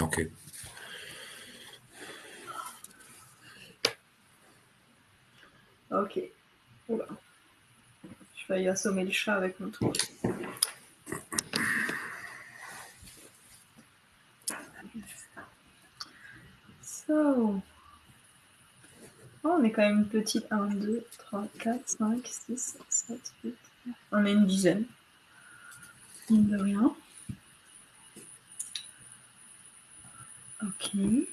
Ok. Ok. Oula. Je vais y assommer le chat avec mon truc. So. Oh, on est quand même une petite. 1, 2, 3, 4, 5, 6, 7, 8. On est une dizaine. Mine de rien. Ok. Il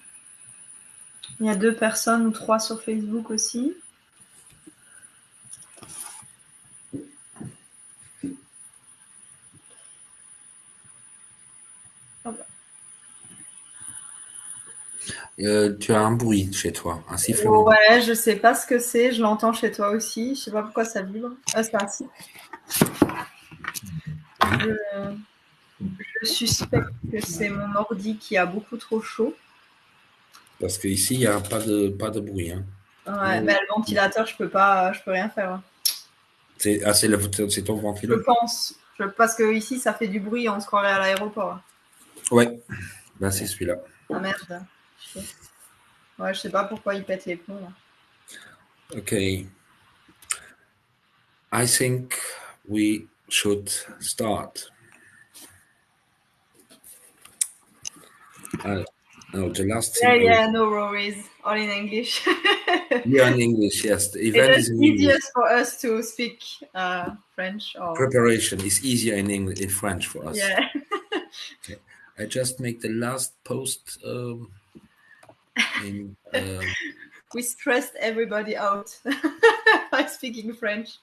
y a 2 personnes ou 3 sur Facebook aussi. Oh bah. Tu as un bruit chez toi, un sifflement. Ouais, je sais pas ce que c'est. Je l'entends chez toi aussi. Je sais pas pourquoi ça vibre. Ah, c'est un siffle. Je suspecte que c'est mon ordi qui a beaucoup trop chaud. Parce qu'ici, il n'y a pas de bruit. Hein. Ouais, mais le ventilateur, je peux rien faire. C'est ton Je ventilo. pense. Parce que ici, ça fait du bruit, on se croirait à l'aéroport. Ouais, ben, c'est celui-là. Ah merde. Ouais, je sais pas pourquoi il pète les plombs. Là. Ok. I think we should start. No, the last thing. Yeah, no worries. All in English. Yeah, in English, yes. The event It's is in English. easiest for us to speak French or. Preparation is easier in English, in French for us. Yeah. Okay. I just make the last post We stressed everybody out by speaking French.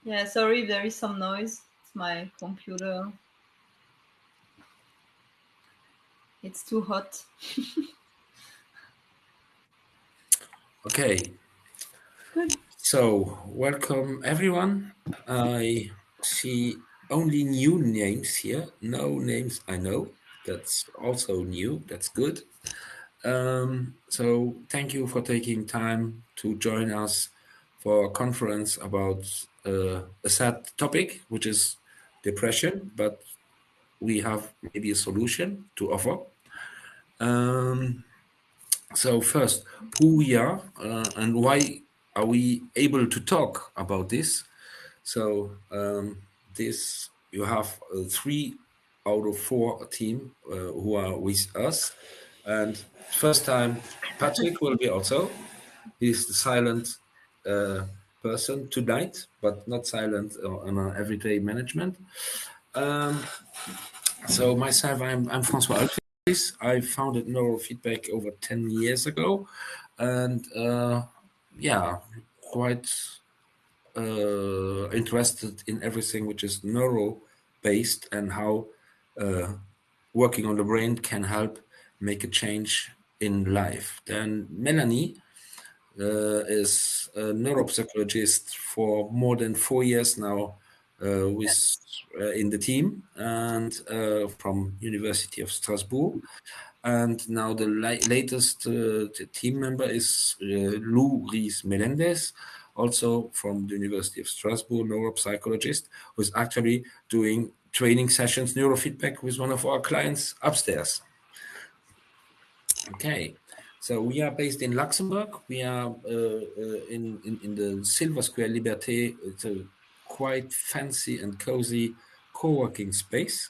Yeah, sorry if there is some noise. It's my computer. It's too hot. Okay. Good. So, welcome everyone. I see only new names here. No names I know. That's also new. That's good. So, thank you for taking time to join us for a conference about a sad topic, which is depression, but we have maybe a solution to offer. So first, who we are and why are we able to talk about this? So this you have 3 out of 4 team who are with us, and first time Patrick will be also. He's the silent person tonight, but not silent on our everyday management. So myself, I'm François Alpes. I founded Neurofeedback over 10 years ago, and quite interested in everything which is neuro-based and how working on the brain can help make a change in life. Then Melanie is a neuropsychologist for more than 4 years now with in the team and from University of Strasbourg. And now the latest team member is Lou Rees Melendez, also from the University of Strasbourg, neuropsychologist, who's actually doing training sessions, neurofeedback with one of our clients upstairs. Okay. So we are based in Luxembourg. We are in the Silver Square Liberté. It's a quite fancy and cozy co-working space,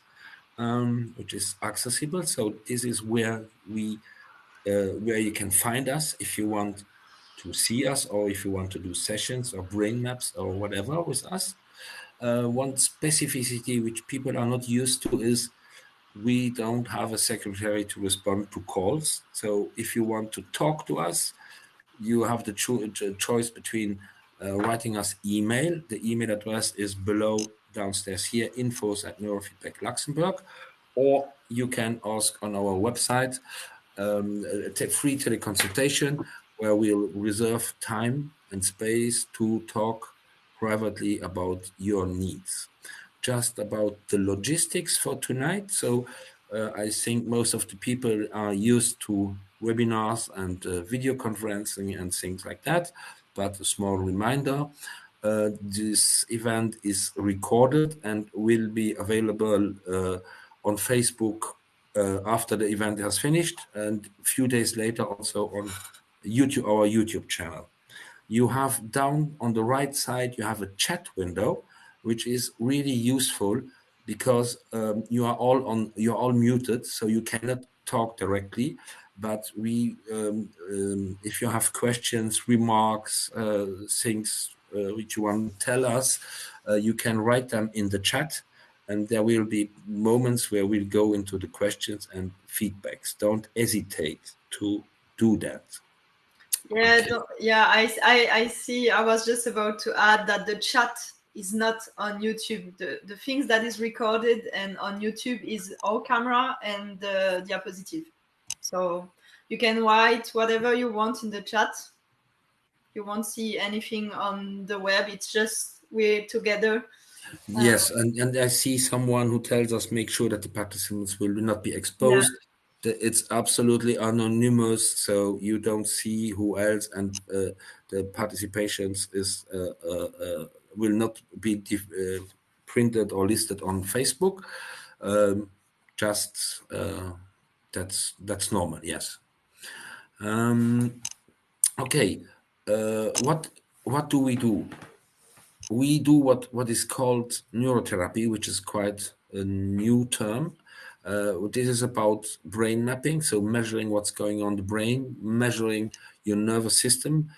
which is accessible. So this is where where you can find us if you want to see us or if you want to do sessions or brain maps or whatever with us. One specificity which people are not used to is we don't have a secretary to respond to calls. So if you want to talk to us, you have the choice between writing us email. The email address is below downstairs here, infos@Neurofeedback Luxembourg, or you can ask on our website, free teleconsultation, where we'll reserve time and space to talk privately about your needs. Just about the logistics for tonight. So I think most of the people are used to webinars and video conferencing and things like that. But a small reminder, this event is recorded and will be available on Facebook after the event has finished, and a few days later also on YouTube, our YouTube channel. You have down on the right side, you have a chat window, which is really useful because you're all muted, so you cannot talk directly. But if you have questions, remarks, things which you want to tell us, you can write them in the chat, and there will be moments where we'll go into the questions and feedbacks. Don't hesitate to do that. Yeah, Okay. I see. I was just about to add that the chat is not on YouTube. The things that is recorded and on YouTube is our camera and the diapositive. So you can write whatever you want in the chat. You won't see anything on the web. It's just we're together. Yes, and I see someone who tells us make sure that the participants will not be Yeah. exposed. It's absolutely anonymous, so you don't see who else, and the participations will not be printed or listed on Facebook. Just that's normal. Yes. Okay. What do we do? We do what is called neurotherapy, which is quite a new term. This is about brain mapping, so measuring what's going on in the brain, measuring your nervous system,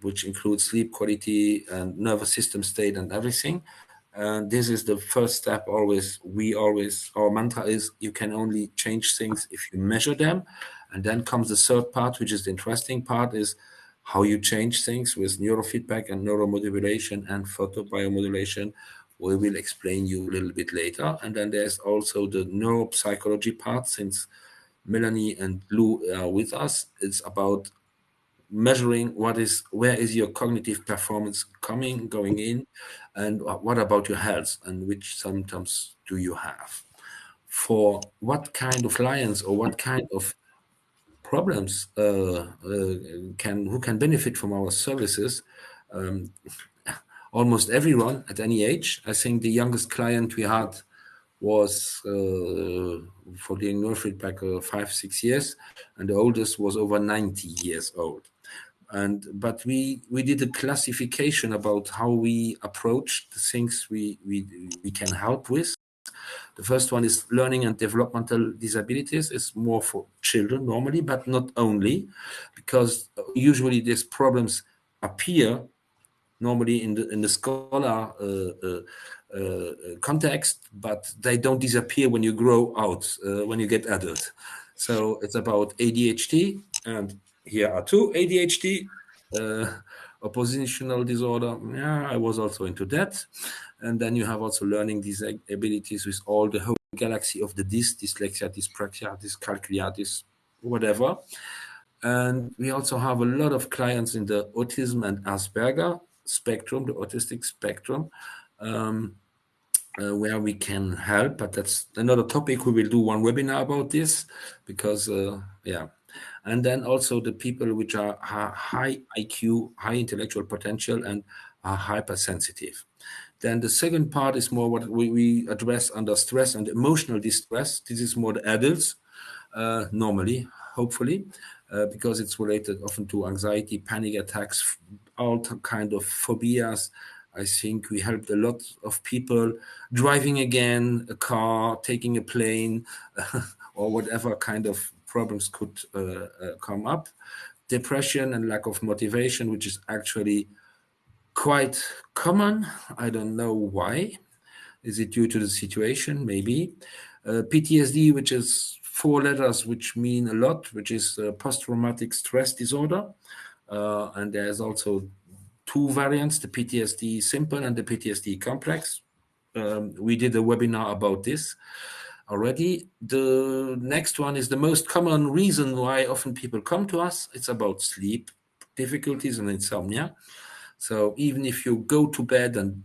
which includes sleep quality and nervous system state and everything. And this is the first step. Our mantra is you can only change things if you measure them. And then comes the third part, which is the interesting part, is how you change things with neurofeedback and neuromodulation and photobiomodulation. We will explain you a little bit later. And then there's also the neuropsychology part, since Melanie and Lou are with us. It's about measuring where is your cognitive performance going in, and what about your health and which symptoms do you have. For what kind of clients or what kind of problems who can benefit from our services. Almost everyone at any age. I think the youngest client we had was for the neurofeedback 5-6 years, and the oldest was over 90 years old. But we did a classification about how we approach the things we can help with. The first one is learning and developmental disabilities. It's more for children normally, but not only, because usually these problems appear normally in the scholar context, but they don't disappear when you grow out, when you get adult. So it's about ADHD, and here are two: ADHD, oppositional disorder. Yeah, I was also into that. And then you have also learning disabilities with all the whole galaxy of the dyslexia, dyspraxia, dyscalculia, whatever. And we also have a lot of clients in the autism and Asperger spectrum, the autistic spectrum, where we can help. But that's another topic. We will do one webinar about this because, yeah. And then also the people which are high IQ, high intellectual potential, and are hypersensitive. Then the second part is more what we address under stress and emotional distress. This is more the adults, normally, hopefully, because it's related often to anxiety, panic attacks, all kind of phobias. I think we helped a lot of people driving again, a car, taking a plane, or whatever kind of problems could come up. Depression and lack of motivation, which is actually quite common. I don't know why. Is it due to the situation? Maybe. PTSD, which is 4 letters, which mean a lot, which is post-traumatic stress disorder. And there's also 2 variants, the PTSD simple and the PTSD complex. We did a webinar about this already. The next one is the most common reason why often people come to us. It's about sleep difficulties and insomnia. So even if you go to bed and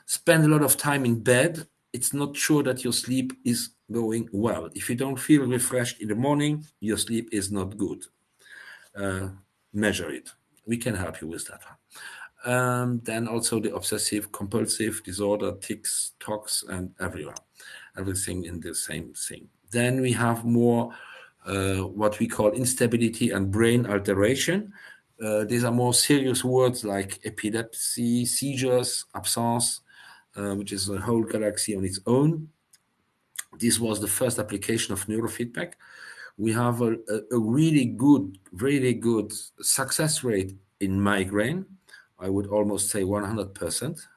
spend a lot of time in bed, it's not sure that your sleep is going well. If you don't feel refreshed in the morning, your sleep is not good. Measure it. We can help you with that one. Then also the obsessive compulsive disorder, tics, tocs, and everything in the same thing. Then we have more what we call instability and brain alteration. These are more serious words like epilepsy, seizures, absence, which is a whole galaxy on its own. This was the first application of neurofeedback. We have a really good success rate in migraine. I would almost say 100%.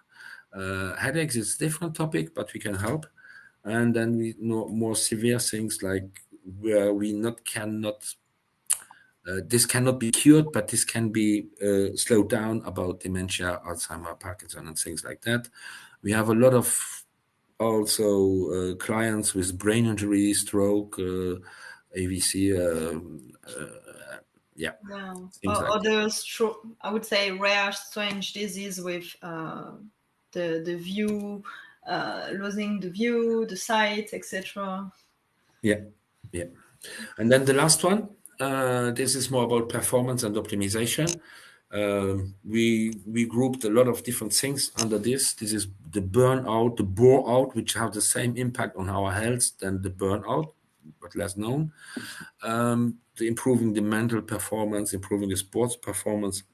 Headaches is a different topic, but we can help. And then we know more severe things like where we this cannot be cured, but this can be slowed down, about dementia, Alzheimer, Parkinson, and things like that. We have a lot of also clients with brain injury, stroke, AVC, yeah. Other I would say rare, strange disease with the view, losing the view, the sight, etc. Yeah. And then the last one, this is more about performance and optimization. We grouped a lot of different things under this. This is the burnout, the bore out, which have the same impact on our health than the burnout, but less known. The improving the mental performance, improving the sports performance,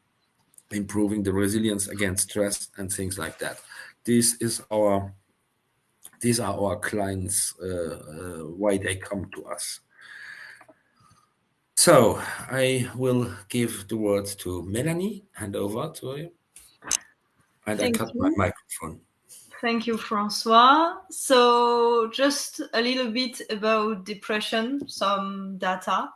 improving the resilience against stress and things like that. These are our clients, why they come to us. So I will give the word to Melanie, hand over to you. And I cut my microphone. Thank you, Francois. So just a little bit about depression, some data.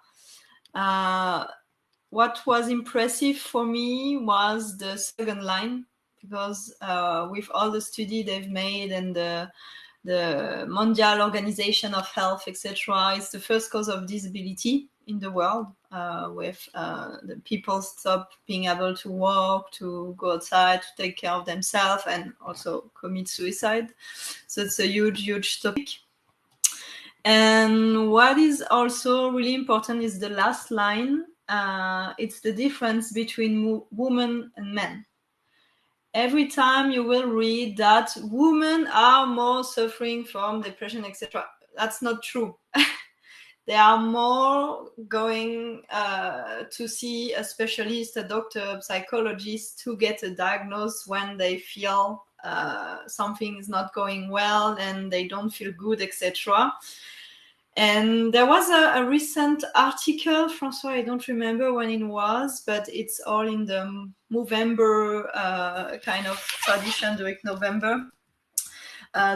What was impressive for me was the second line, because with all the study they've made and the Mondial Organization of Health, etc., it's the first cause of disability in the world, with the people stop being able to walk, to go outside, to take care of themselves, and also commit suicide. So it's a huge topic. And what is also really important is the last line. It's the difference between women and men. Every time you will read that women are more suffering from depression, etc. That's not true. They are more going to see a specialist, a doctor, a psychologist to get a diagnosis when they feel something is not going well and they don't feel good, etc. And there was a recent article, Francois, I don't remember when it was, but it's all in the Movember kind of tradition during November,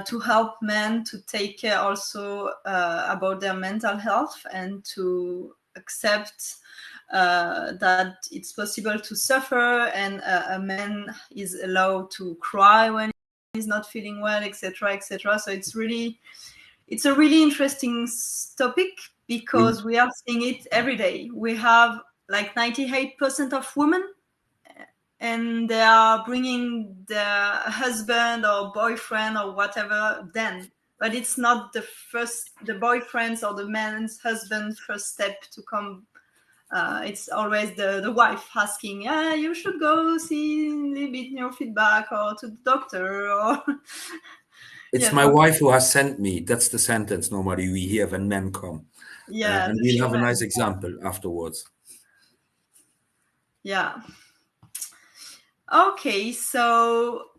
to help men to take care also about their mental health and to accept that it's possible to suffer, and a man is allowed to cry when he's not feeling well, etc., etc. So it's a really interesting topic, because we are seeing it every day. We have like 98% of women, and they are bringing their husband or boyfriend or whatever then. But it's not the boyfriend's or the man's husband's first step to come. It's always the wife asking, you should go see a little bit neurofeedback or to the doctor. Or It's my wife who has sent me. That's the sentence normally we hear when men come. Yeah. And we'll have a nice example afterwards. Yeah. Okay, so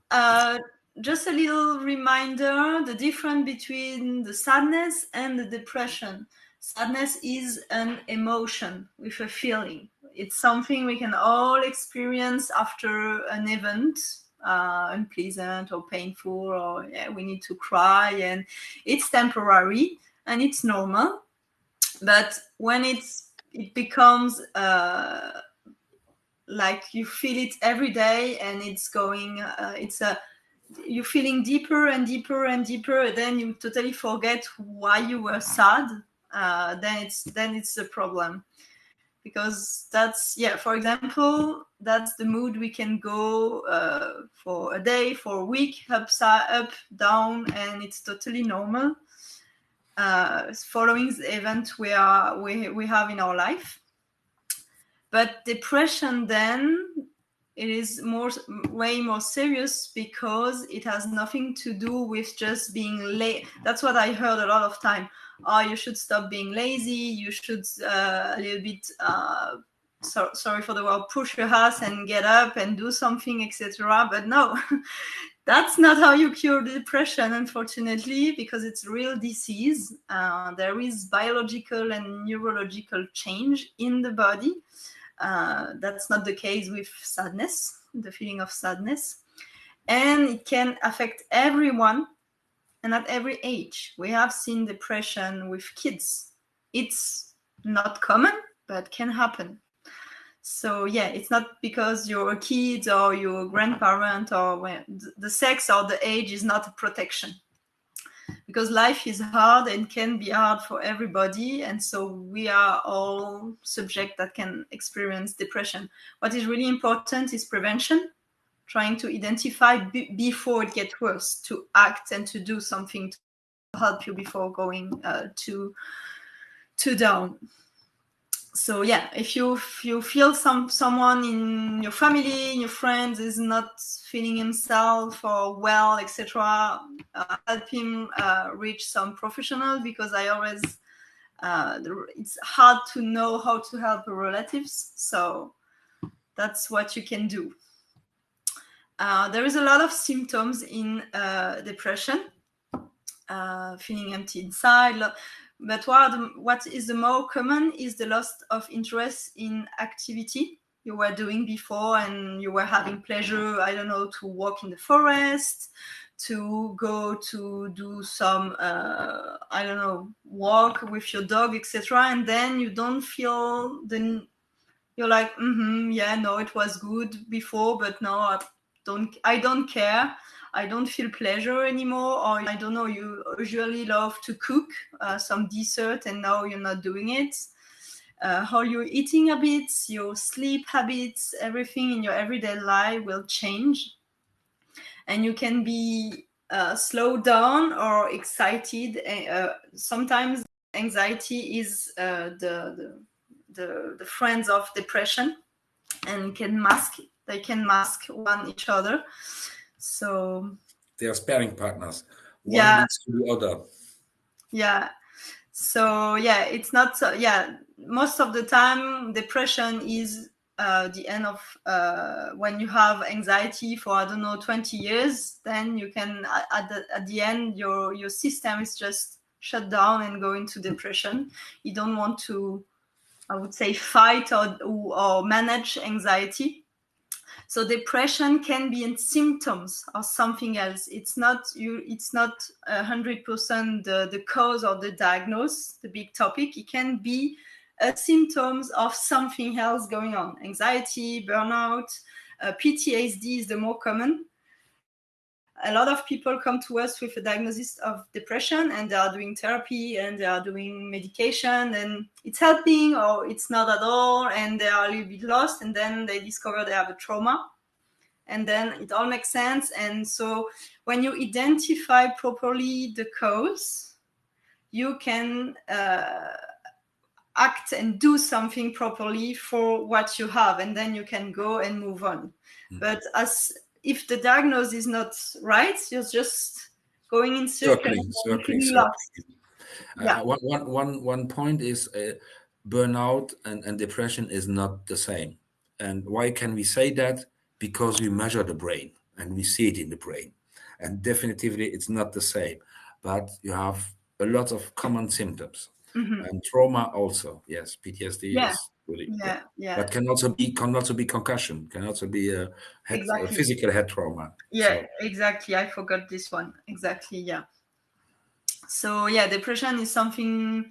just a little reminder, the difference between the sadness and the depression. Sadness is an emotion with a feeling. It's something we can all experience after an event, unpleasant or painful, or we need to cry, and it's temporary and it's normal. But when it becomes like you feel it every day, and it's going, you're feeling deeper and deeper and deeper, then you totally forget why you were sad. Then it's a problem. because that's, for example, that's the mood we can go for a day, for a week, up, down, and it's totally normal following the event we have in our life. But depression, then, it is way more serious, because it has nothing to do with just being late. That's what I heard a lot of time. Oh, you should stop being lazy. You should a little bit, sorry for the word, push your ass and get up and do something, etc. But no, that's not how you cure depression, unfortunately, because it's a real disease. There is biological and neurological change in the body. That's not the case with sadness, the feeling of sadness. And it can affect everyone and at every age. We have seen depression with kids. It's not common, but can happen. So it's not because you're a kid or you're a grandparent, or the sex or the age is not a protection. Because life is hard and can be hard for everybody, and so we are all subject that can experience depression. What is really important is prevention, trying to identify before it gets worse, to act and to do something to help you before going too down. So if you feel someone in your family, in your friends, is not feeling himself or well, etc., help him reach some professional, because I always it's hard to know how to help relatives. So that's what you can do. There is a lot of symptoms in depression, feeling empty inside. But what is the more common is the loss of interest in activity you were doing before, and you were having pleasure, I don't know, to walk in the forest, to go to do some, I don't know, walk with your dog, etc. And then you don't feel you're like, no, it was good before, but now I don't care. I don't feel pleasure anymore. Or I don't know, you usually love to cook some dessert, and now you're not doing it. How your eating habits, your sleep habits, everything in your everyday life will change. And you can be slowed down or excited. Sometimes anxiety is the friends of depression, and they can mask one each other. So they are sparring partners. One leads to the other. Yeah. So it's not so. Most of the time, depression is the end of when you have anxiety for, I don't know, 20 years. Then you can at the end your system is just shut down and go into depression. You don't want to, I would say, fight or manage anxiety. So depression can be in symptoms of something else. It's not 100% the cause or the diagnosis, the big topic. It can be symptoms of something else going on. Anxiety, burnout, PTSD is the more common. A lot of people come to us with a diagnosis of depression, and they are doing therapy and they are doing medication, and it's helping or it's not at all, and they are a little bit lost, and then they discover they have a trauma, and then it all makes sense. And so when you identify properly the cause, you can act and do something properly for what you have, and then you can go and move on. But if the diagnosis is not right, you're just going in circles. One point is burnout and depression is not the same. And why can we say that? Because we measure the brain and we see it in the brain. And definitively it's not the same. But you have a lot of common symptoms. And trauma also. Yes, PTSD is really. But can also be concussion, can also be a physical head trauma. Exactly. I forgot this one. Exactly. So depression is something.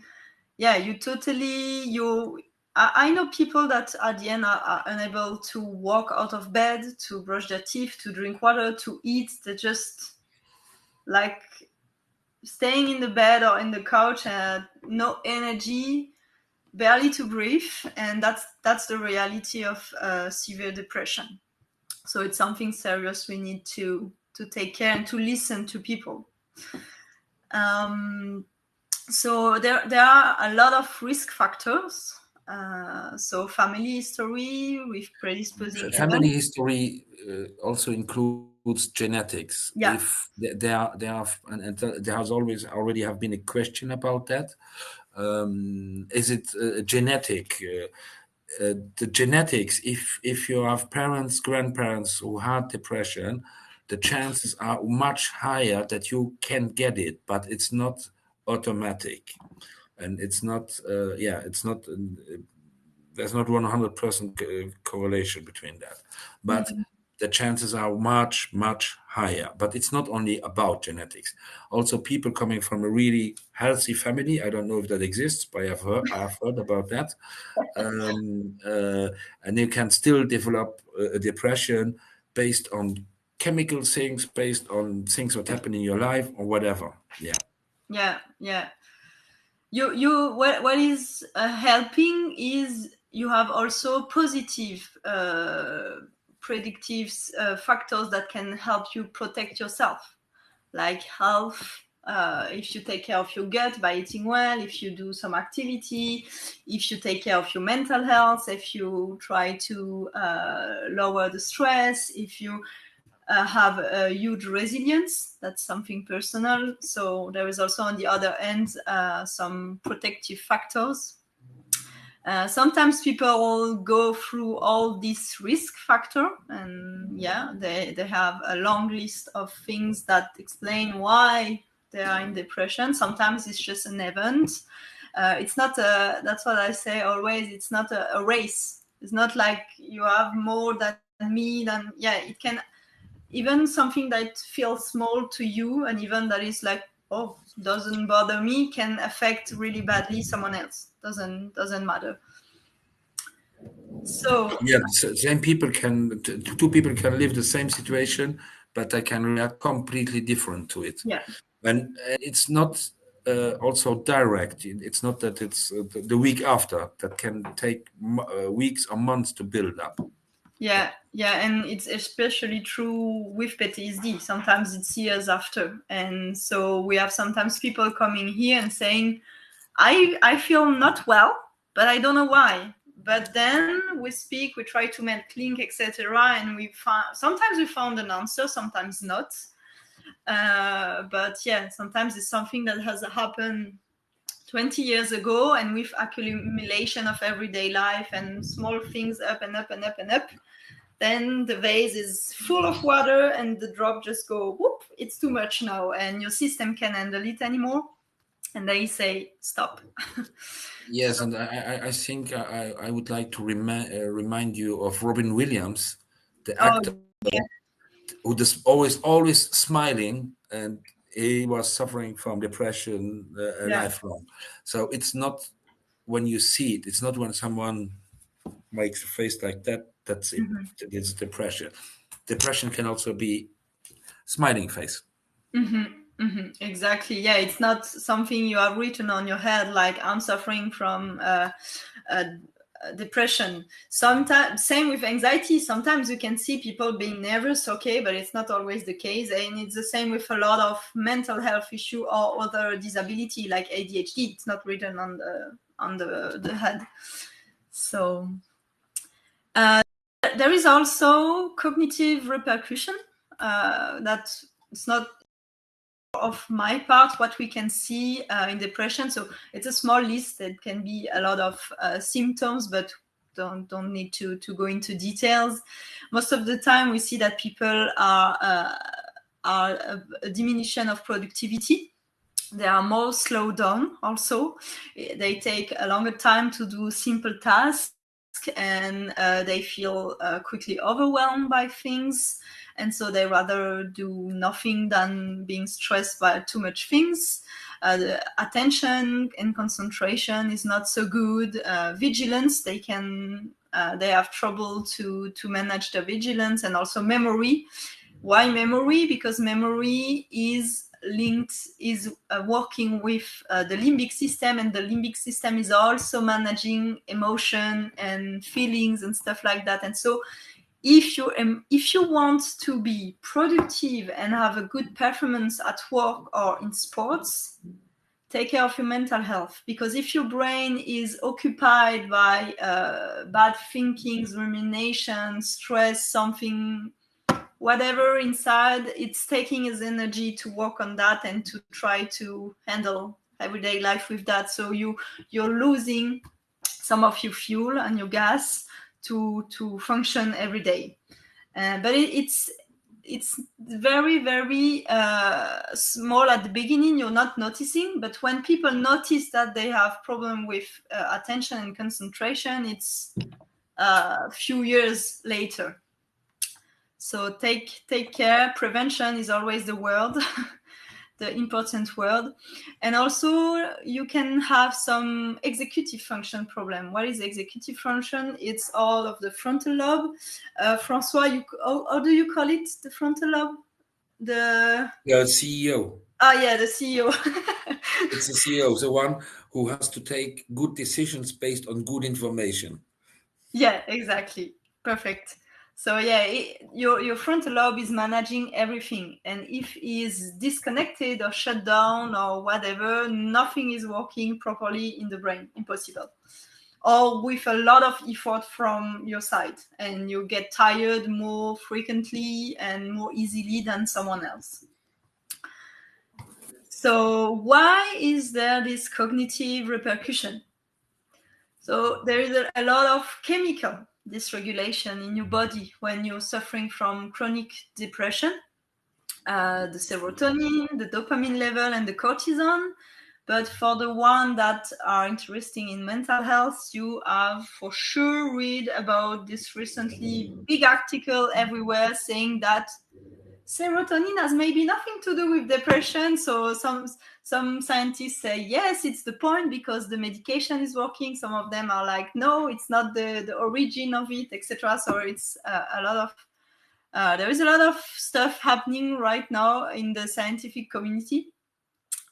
I know people that at the end are unable to walk out of bed, to brush their teeth, to drink water, to eat. They just like staying in the bed or in the couch and no energy. barely to breathe, and that's the reality of severe depression. So it's something serious. We need to take care and to listen to people. So there are a lot of risk factors. So family history with predisposing Family events. history also includes genetics. Yeah. If there are, and there has always already have been a question about that. Is it genetic? The genetics. If you have parents, grandparents who had depression, the chances are much higher that you can get it, but it's not automatic, and it's not. It's not. There's not 100% correlation between that, but the chances are much, much higher. But it's not only about genetics. Also, people coming from a really healthy family, I don't know if that exists, but I've heard about that. And you can still develop a depression based on chemical things, based on things that happen in your life or whatever. Yeah. What is helping is you have also positive predictive factors that can help you protect yourself, like health. If you take care of your gut by eating well, if you do some activity, if you take care of your mental health, if you try to lower the stress, if you have a huge resilience, that's something personal. So there is also on the other end some protective factors. Sometimes people go through all these risk factor, and they have a long list of things that explain why they are in depression. Sometimes it's just an event. It's not that's what I say always, it's not a race. It's not like you have more than me, than it can, even something that feels small to you, and even that is like, oh, doesn't bother me, can affect really badly someone else. Doesn't matter. So Same people two people can live the same situation, but they can react completely different to it. yeah And it's not also direct. It's not that it's the week after. That can take weeks or months to build up. yeah and it's especially true with PTSD. Sometimes it's years after, and so we have sometimes people coming here and saying, I feel not well, but I don't know why. But then we speak, we try to make link, etc., and sometimes we found an answer, sometimes not. But sometimes it's something that has happened 20 years ago, and with accumulation of everyday life and small things up and up and up and up, then the vase is full of water and the drop just go whoop, it's too much now, and your system can't handle it anymore, and they say stop. Yes, and I think I would like to remind you of Robin Williams, the actor who just always smiling, and he was suffering from depression lifelong. So it's not when you see it. It's not when someone makes a face like that. That's it. It's depression. Depression can also be smiling face. Exactly. Yeah, it's not something you have written on your head like I'm suffering from depression. Sometimes, same with anxiety. Sometimes you can see people being nervous, okay, but it's not always the case. And it's the same with a lot of mental health issue or other disability like ADHD. It's not written on the head. So there is also cognitive repercussion. That it's not of my part what we can see in depression. So it's a small list. It can be a lot of symptoms, but don't need to go into details. Most of the time we see that people are a diminution of productivity. They are more slowed down also. They take a longer time to do simple tasks, and they feel quickly overwhelmed by things, and so they rather do nothing than being stressed by too much things. The attention and concentration is not so good. Vigilance, they have trouble to manage the vigilance, and also memory. Why memory? Because memory is working with the limbic system, and the limbic system is also managing emotion and feelings and stuff like that. And so if you want to be productive and have a good performance at work or in sports, take care of your mental health, because if your brain is occupied by bad thinkings, rumination, stress, something, whatever inside, it's taking his energy to work on that and to try to handle everyday life with that. So you're losing some of your fuel and your gas to function every day. But it's very, very small at the beginning. You're not noticing, but when people notice that they have problem with attention and concentration, it's a few years later. So take care. Prevention is always the word, the important word. And also you can have some executive function problem. What is executive function? It's all of the frontal lobe. Francois, how do you call it, the frontal lobe? The CEO. Yeah, the CEO. It's the CEO, the one who has to take good decisions based on good information. Yeah, exactly. Perfect. So yeah, your frontal lobe is managing everything, and if it is disconnected or shut down or whatever, nothing is working properly in the brain. Impossible. Or with a lot of effort from your side, and you get tired more frequently and more easily than someone else. So why is there this cognitive repercussion? So there is a lot of chemical dysregulation in your body when you're suffering from chronic depression. The serotonin, the dopamine level, and the cortisol. But for the one that are interested in mental health, you have for sure read about this recently big article everywhere saying that serotonin has maybe nothing to do with depression. So some scientists say yes, it's the point because the medication is working. Some of them are like, no, it's not the origin of it, etc. So it's a lot of there is a lot of stuff happening right now in the scientific community.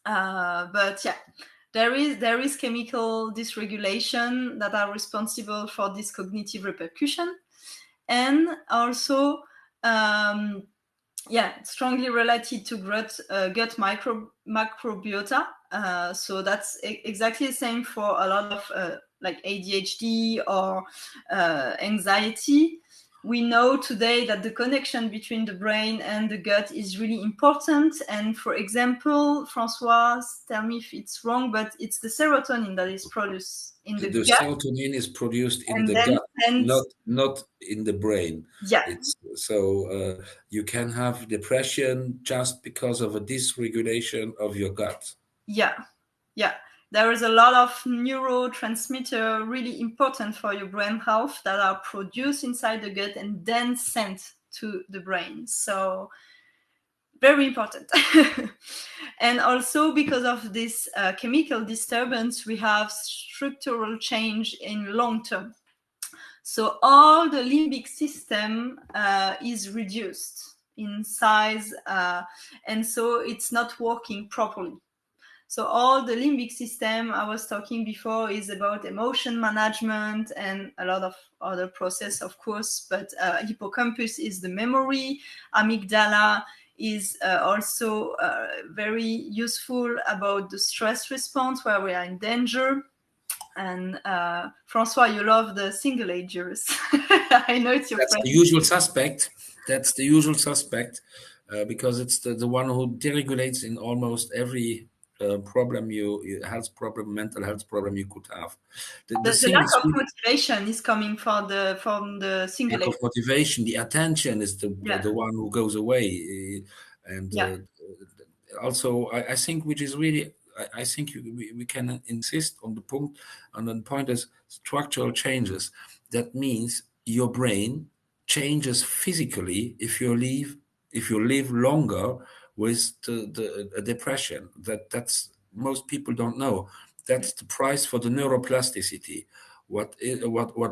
But yeah, there is chemical dysregulation that are responsible for this cognitive repercussion, and also strongly related to gut microbiota. So that's exactly the same for a lot of like ADHD or anxiety. We know today that the connection between the brain and the gut is really important. And for example, Francois, tell me if it's wrong, but it's the serotonin that is produced in the gut. The serotonin is produced in the gut, not in the brain. Yeah. So you can have depression just because of a dysregulation of your gut. Yeah. There is a lot of neurotransmitter really important for your brain health that are produced inside the gut and then sent to the brain. So very important. And also because of this chemical disturbance, we have structural change in long term. So all the limbic system is reduced in size, and so it's not working properly. So all the limbic system I was talking before is about emotion management and a lot of other process, of course, but hippocampus is the memory. Amygdala is also very useful about the stress response where we are in danger. And Francois, you love the single agers. I know it's your That's friend. The usual suspect. That's the usual suspect because it's the one who deregulates in almost every problem health problem, mental health problem you could have. The lack of motivation is coming from the single lack of motivation. The attention is the one who goes away, and also I think which is really I think we can insist on the point is structural changes. That means your brain changes physically if you live longer with the depression. That's most people don't know. That's the price for the neuroplasticity. What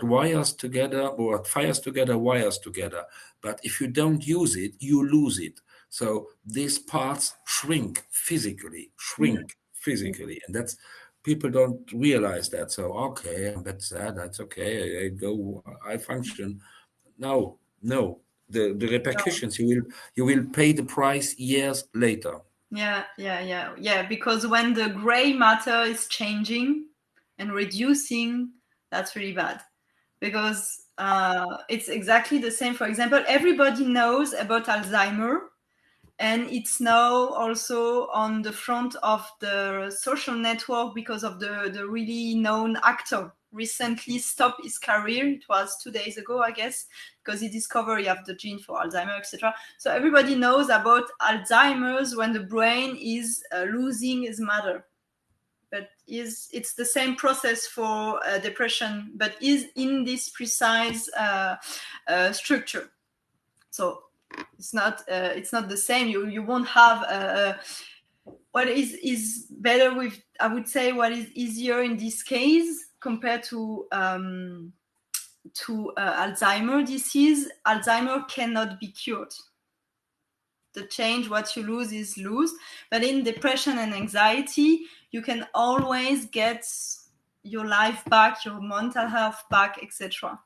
wires together, or what fires together wires together. But if you don't use it, you lose it. So these parts shrink physically, and that's people don't realize that. So okay, that's sad. That's okay. I function. No. The repercussions you will pay the price years later. Yeah. Because when the gray matter is changing and reducing, that's really bad. Because it's exactly the same. For example, everybody knows about Alzheimer, and it's now also on the front of the social network because of the really known actor recently stopped his career. It was 2 days ago, I guess, because he discovered he have the gene for Alzheimer, etc. So everybody knows about Alzheimer's when the brain is losing its matter. But it's the same process for depression, but is in this precise structure. So it's not the same. You won't have what is better with, I would say, what is easier in this case compared to Alzheimer disease. Alzheimer cannot be cured. The change, what you lose is lose. But in depression and anxiety, you can always get your life back, your mental health back, etc.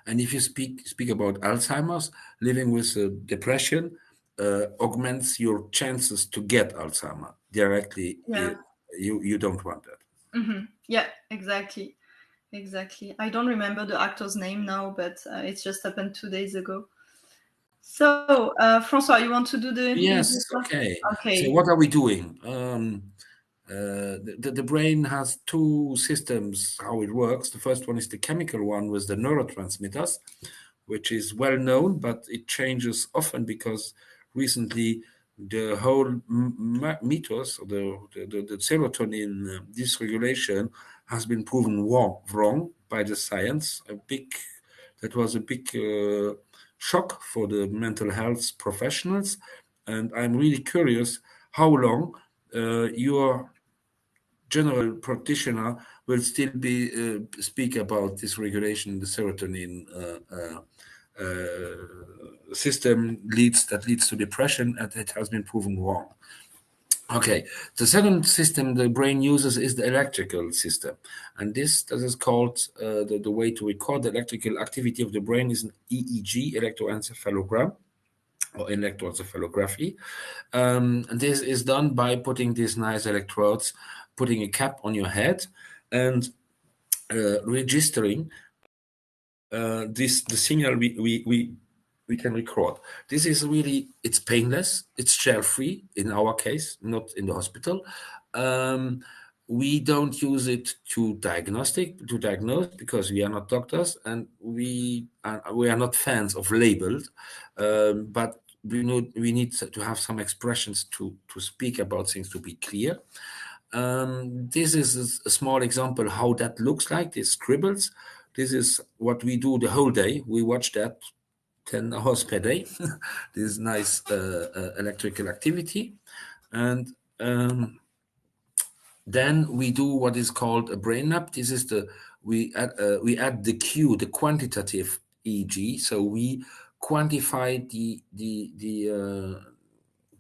And if you speak about Alzheimer's, living with depression augments your chances to get Alzheimer directly. Yeah. You don't want that. Mm-hmm. Yeah, exactly. I don't remember the actor's name now, but it just happened 2 days ago. So, François, you want to do the... Yes, okay. So what are we doing? The brain has two systems, how it works. The first one is the chemical one with the neurotransmitters, which is well known, but it changes often because recently the whole mythos, the serotonin dysregulation, has been proven wrong by the science. That was a big shock for the mental health professionals, and I'm really curious how long your general practitioner will still be speak about this regulation, the serotonin system leads to depression, and it has been proven wrong. Okay, the second system the brain uses is the electrical system, and this is called the way to record the electrical activity of the brain is an EEG, electroencephalogram, or electroencephalography. And this is done by putting these nice electrodes, putting a cap on your head, and registering the signal we can record. This is really, it's painless, it's gel-free in our case, not in the hospital. We don't use it to diagnose because we are not doctors, and we are not fans of labels, but we need to have some expressions to speak about things, to be clear. This is a small example how that looks like, these scribbles. This is what we do the whole day. We watch that 10 hours per day. This nice electrical activity. And then we do what is called a brain map. This is we add the Q, the quantitative EEG. So we quantify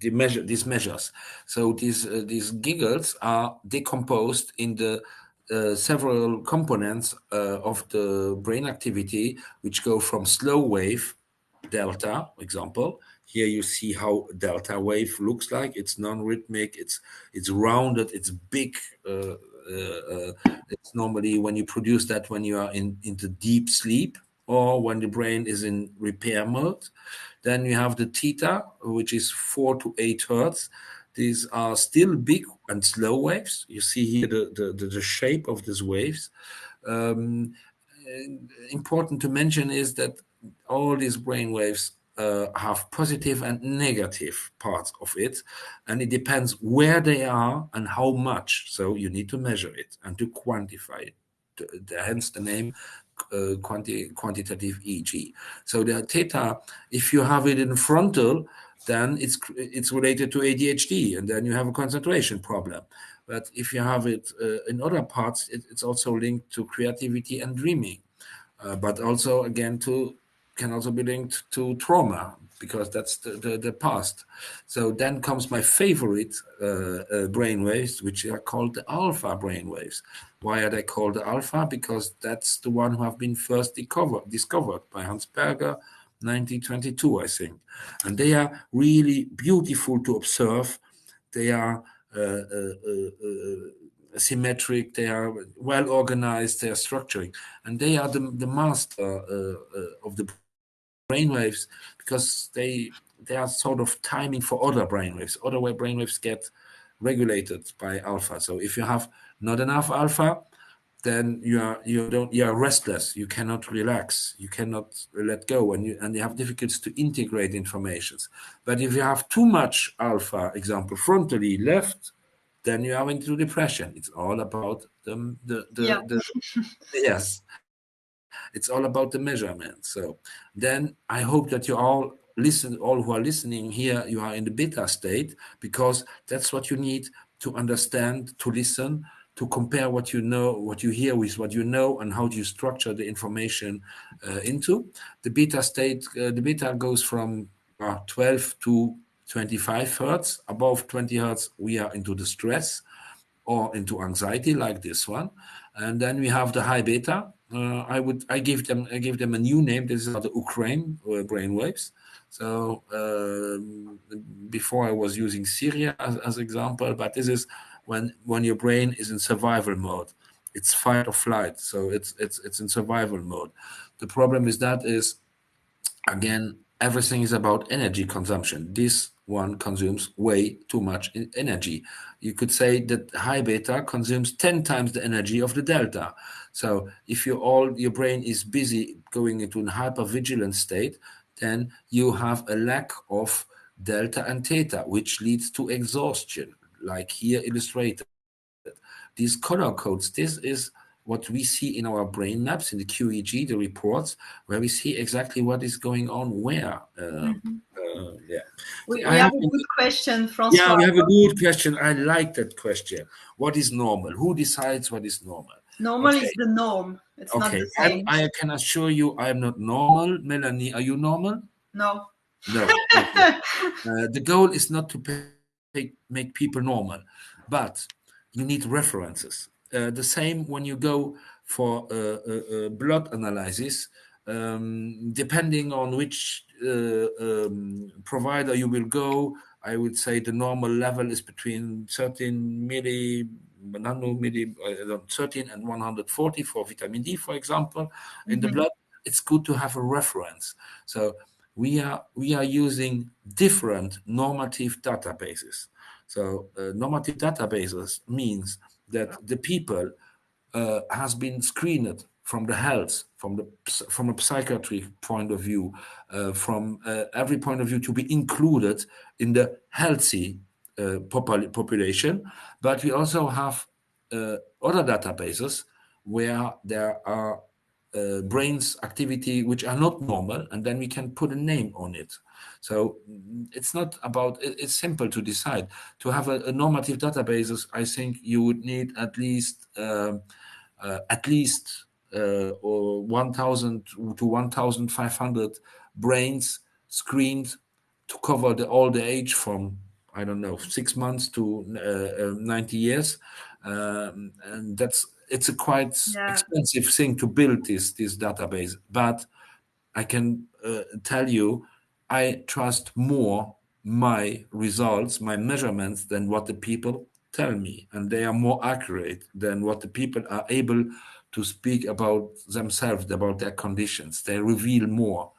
these measures. So these giggles are decomposed in the several components of the brain activity, which go from slow wave, delta, example. Here you see how delta wave looks like. It's non-rhythmic, it's rounded, it's big. It's normally when you produce that when you are into deep sleep or when the brain is in repair mode. Then you have the theta, which is 4 to 8 hertz. These are still big and slow waves. You see here the shape of these waves. Important to mention is that all these brain waves have positive and negative parts of it, and it depends where they are and how much. So you need to measure it and to quantify it. Hence the name quantitative EEG. So the theta, if you have it in frontal, then it's related to ADHD, and then you have a concentration problem. But if you have it in other parts, it's also linked to creativity and dreaming. But also, again, can also be linked to trauma, because that's the past. So then comes my favorite brainwaves, which are called the alpha brainwaves. Why are they called the alpha? Because that's the one who have been first discovered by Hans Berger, 1922, I think. And they are really beautiful to observe. They are symmetric, they are well organized, they are structuring, and they are the master of the brainwaves, because they are sort of timing for other brainwaves. Other brainwaves get regulated by alpha. So if you have not enough alpha, then you are restless. You cannot relax. You cannot let go, and you have difficulties to integrate informations. But if you have too much alpha, example frontally left, then you are into depression. It's all about the yes. It's all about the measurement. So then I hope that you all who are listening here, you are in the beta state, because that's what you need to understand, to listen, to compare what you know, what you hear with what you know, and how do you structure the information into. The beta state, the beta goes from 12 to 25 hertz. Above 20 hertz, we are into the stress or into anxiety, like this one. And then we have the high beta. I give them a new name. This is the Ukraine brainwaves. So before I was using Syria as example, but this is when your brain is in survival mode. It's fight or flight. So it's in survival mode. The problem is that is, again, everything is about energy consumption. This one consumes way too much energy. You could say that high beta consumes 10 times the energy of the delta. So if your brain is busy going into a hypervigilant state, then you have a lack of delta and theta, which leads to exhaustion, like here illustrated. These color codes, this is what we see in our brain maps, in the QEG, the reports, where we see exactly what is going on where. Yeah. We have a good question, Francois. Yeah, we have a good question. I like that question. What is normal? Who decides what is normal? Normal is the norm. It's not the same. I can assure you I am not normal. Melanie, are you normal? No. No. Okay. The goal is not to make people normal, but you need references. The same when you go for blood analysis, depending on which provider you will go, I would say the normal level is between 13 13 and 140 for vitamin D, for example, in the blood. It's good to have a reference. So we are using different normative databases. So normative databases means that the people has been screened from the health, from a psychiatric point of view, from every point of view, to be included in the healthy population. But we also have other databases where there are brain's activity which are not normal, and then we can put a name on it. So it's not about, it's simple to decide. To have a normative databases, I think you would need at least or 1,000 to 1,500 brains screened to cover all the age from, I don't know, 6 months to 90 years. And it's a quite expensive thing to build this database. But I can tell you, I trust more my results, my measurements, than what the people tell me. And they are more accurate than what the people are able to speak about themselves, about their conditions. They reveal more.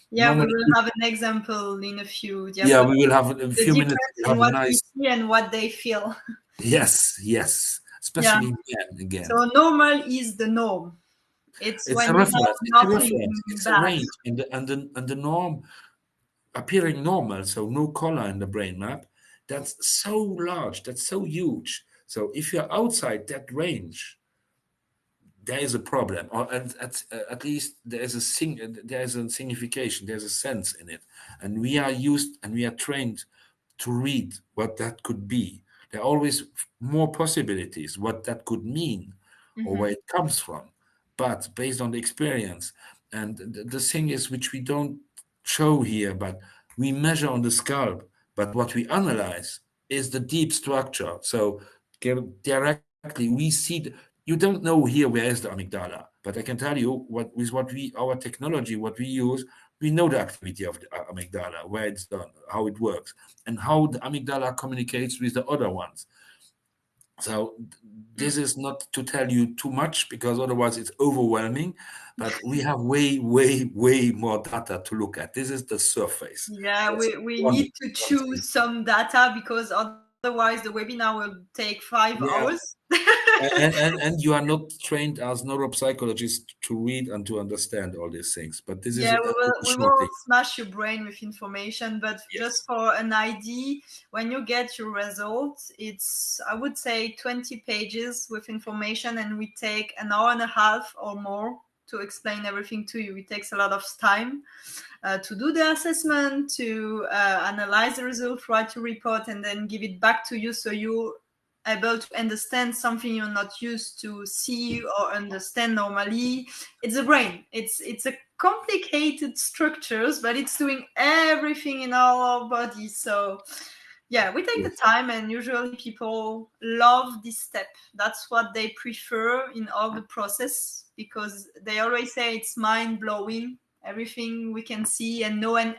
Yeah, normally, we will have an example in a few. Yeah, we will have a few minutes. In what we see and what they feel. Yes, especially men again. So normal is the norm. It's when a reference. It's a reference. It's a range, and the norm appearing normal, so no color in the brain map. That's so large. That's so huge. So if you're outside that range, there is a problem, or at least there is a signification, there's a sense in it, and we are trained to read what that could be. There are always more possibilities what that could mean, or where it comes from, but based on the experience. And the thing is, which we don't show here, but we measure on the scalp, but what we analyze is the deep structure. So directly we see, you don't know here where is the amygdala, but I can tell you our technology, what we use, we know the activity of the amygdala, where it's done, how it works, and how the amygdala communicates with the other ones. So this is not to tell you too much because otherwise it's overwhelming, but we have way more data to look at. This is the surface. Yeah, That's we one, need to one thing. choose some data because otherwise the webinar will take 5 hours. Yeah. And you are not trained as neuropsychologist to read and to understand all these things, but this is Yeah, we additional will thing. smash your brain with information, but just Yes. for an idea, when you get your results, it's, I would say, 20 pages with information, and we take an hour and a half or more to explain everything to you. It takes a lot of time to do the assessment, to analyze the result, write a report, and then give it back to you so you're able to understand something you're not used to see or understand normally. It's the brain. It's a complicated structures, but it's doing everything in our body. So yeah, we take the Yes. time, and usually people love this step. That's what they prefer in all the process, because they always say it's mind-blowing, everything we can see and know, and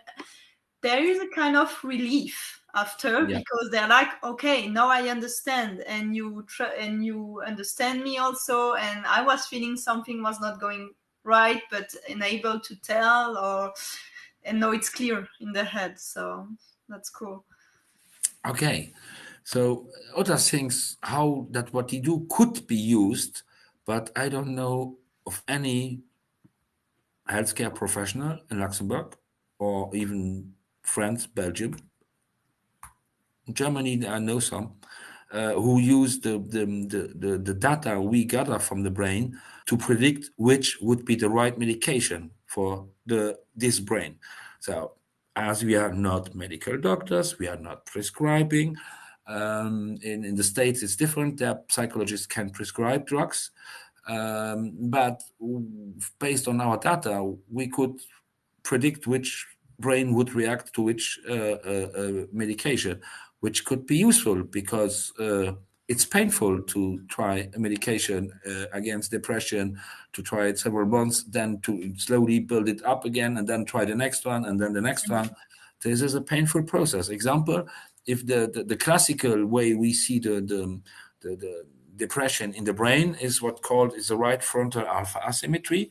there is a kind of relief after, Yeah. because they're like, okay, now I understand, and you understand me also, and I was feeling something was not going right, but unable to tell, and now it's clear in the head. So that's cool. Okay. So other things, how that what you do could be used, but I don't know of any healthcare professional in Luxembourg or even France, Belgium, Germany. I know some who use the data we gather from the brain to predict which would be the right medication for this brain. So, as we are not medical doctors, we are not prescribing. In the States, it's different. Their psychologists can prescribe drugs. But based on our data, we could predict which brain would react to which medication, which could be useful because it's painful to try a medication against depression, to try it several months, then to slowly build it up again, and then try the next one, and then the next one. This is a painful process. Example, if the classical way we see the depression in the brain is what called is the right frontal alpha asymmetry,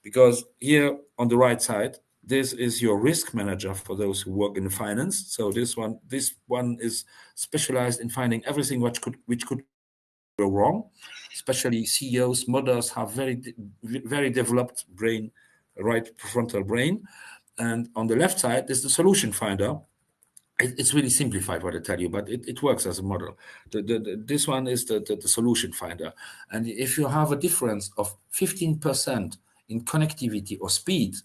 because here on the right side, this is your risk manager for those who work in finance. So this one is specialized in finding everything which could go wrong. Especially CEOs, mothers have very developed brain, right frontal brain. And on the left side is the solution finder. It's really simplified what I tell you, but it works as a model. This one is the solution finder. And if you have a difference of 15% in connectivity or speed,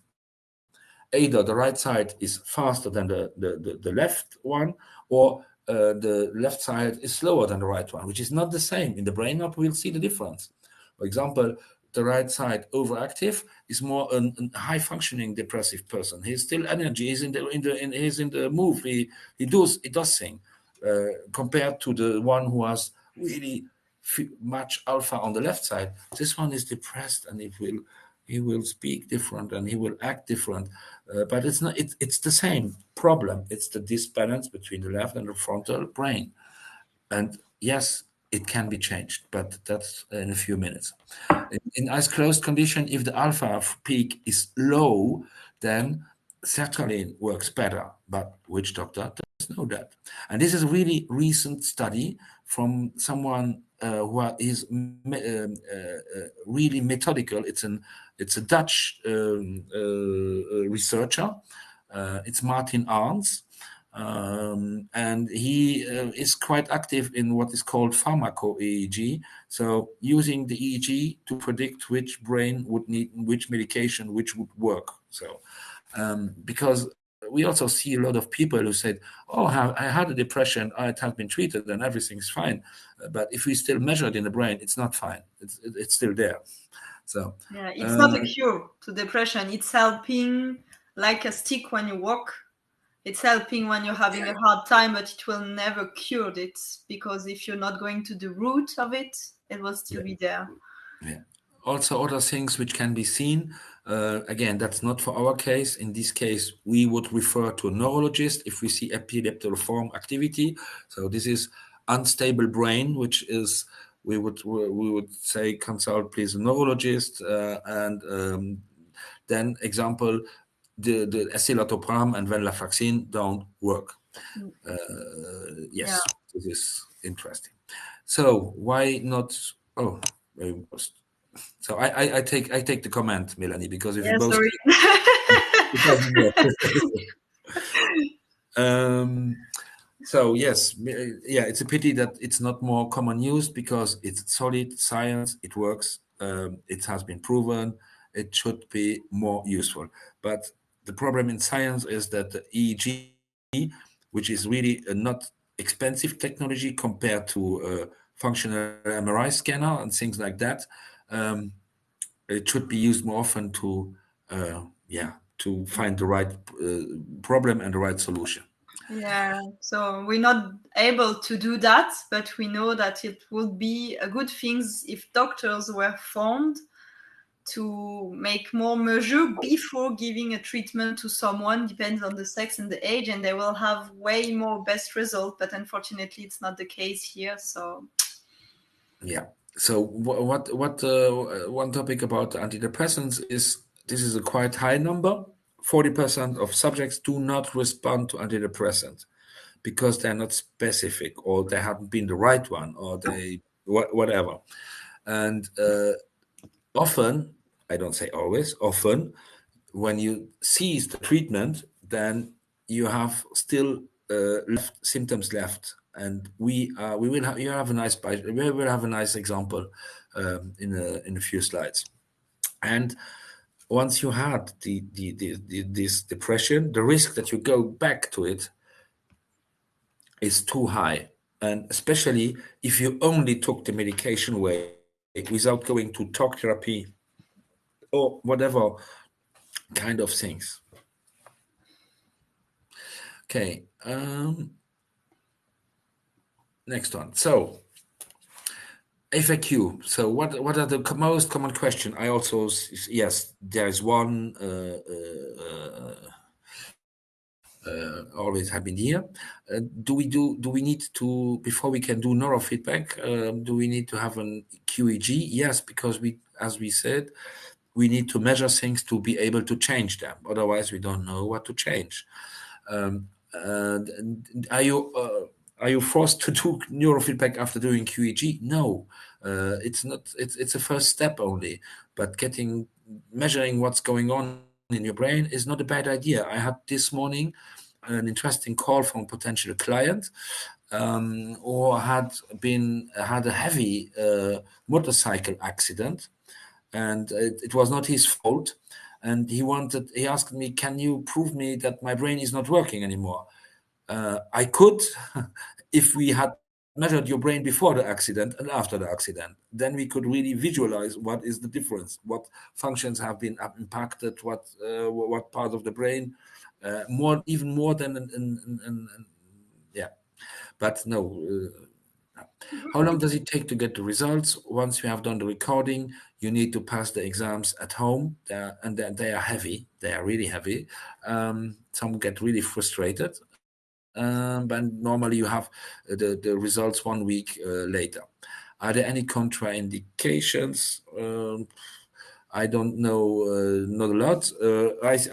either the right side is faster than the left one, or the left side is slower than the right one, which is not the same. In the brain map, we'll see the difference. For example, the right side overactive is more a high functioning depressive person. He's still energy. He's in the move. He does thing compared to the one who has really much alpha on the left side. This one is depressed, and he will speak different and he will act different. But it's not. It's the same problem. It's the disbalance between the left and the frontal brain. And yes, it can be changed, but that's in a few minutes. In eyes closed condition, if the alpha peak is low, then sertraline works better. But which doctor does know that? And this is a really recent study from someone who is really methodical. It's a Dutch researcher. It's Martin Arns. And he is quite active in what is called pharmaco-EEG. So using the EEG to predict which brain would need which medication, which would work. So because we also see a lot of people who said, oh, I had a depression, it has been treated and everything's fine. But if we still measure it in the brain, it's not fine. It's still there. So yeah, it's not a cure to depression. It's helping like a stick when you walk. it's helping when you're having a hard time, but it will never cure it, because if you're not going to the root of it, it will still be there. Yeah. Also, other things which can be seen. Again, that's not for our case. In this case, we would refer to a neurologist if we see epileptiform activity. So this is unstable brain, which is we would say consult please a neurologist. And then example, the escitalopram and venlafaxine don't work. Yes, this is interesting. So why not? Oh, I was. So I take the comment, Melanie, because if you both Sorry. it doesn't work. So yes, yeah, it's a pity that it's not more common use, because it's solid science, it works, it has been proven, it should be more useful. But the problem in science is that the EEG, which is really a not expensive technology compared to a functional MRI scanner and things like that, it should be used more often to to find the right problem and the right solution. Yeah, so we're not able to do that, but we know that it would be a good thing if doctors were formed to make more measure before giving a treatment to someone, depends on the sex and the age, and they will have way more best result. But unfortunately, it's not the case here. So yeah. So what one topic about antidepressants is this is a quite high number. 40% of subjects do not respond to antidepressants because they're not specific, or they haven't been the right one, or they whatever. And often, I don't say always, often, when you cease the treatment, then you have still left symptoms left, and we will have you have a nice we will have a nice example in a few slides. And once you had this depression, the risk that you go back to it is too high, and especially if you only took the medication away without going to talk therapy or whatever kind of things. Okay. Next one. So FAQ. So what are the most common question? I also, yes, there's one always have been here. Do we need to, before we can do neurofeedback, do we need to have an QEG? Yes, because as we said, we need to measure things to be able to change them. Otherwise, we don't know what to change. Are you forced to do neurofeedback after doing QEG? No, it's not. It's a first step only. But measuring what's going on in your brain is not a bad idea. I had this morning an interesting call from a potential client who had a heavy motorcycle accident, and it was not his fault. And he asked me, "Can you prove me that my brain is not working anymore?" I could, if we had measured your brain before the accident and after the accident. Then we could really visualize what is the difference, what functions have been impacted, what part of the brain, even more than yeah. But no. How long does it take to get the results? Once you have done the recording, you need to pass the exams at home, and they are heavy. They are really heavy. Some get really frustrated. But normally you have the results 1 week later. Are there any contraindications? I don't know, not a lot.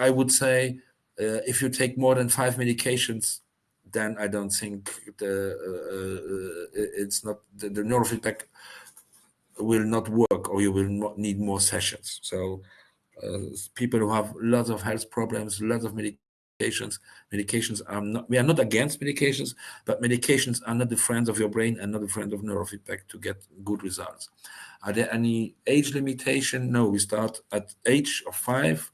I would say if you take more than 5 medications, then I don't think it's not the neurofeedback will not work, or you will need more sessions. So people who have lots of health problems, lots of medications are not, we are not against medications, but medications are not the friends of your brain and not the friend of neurofeedback to get good results. Are there any age limitation? No, we start at age of 5.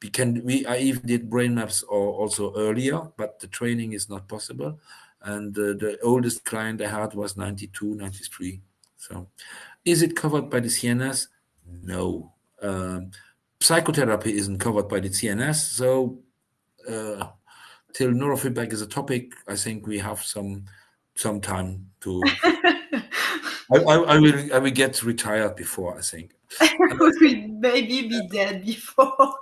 I even did brain maps or also earlier, but the training is not possible. And the oldest client I had was 92, 93. So is it covered by the CNS? No. Psychotherapy isn't covered by the CNS, so till neurofeedback is a topic, I think we have some time to. I will get retired before, I think. We will maybe be dead before.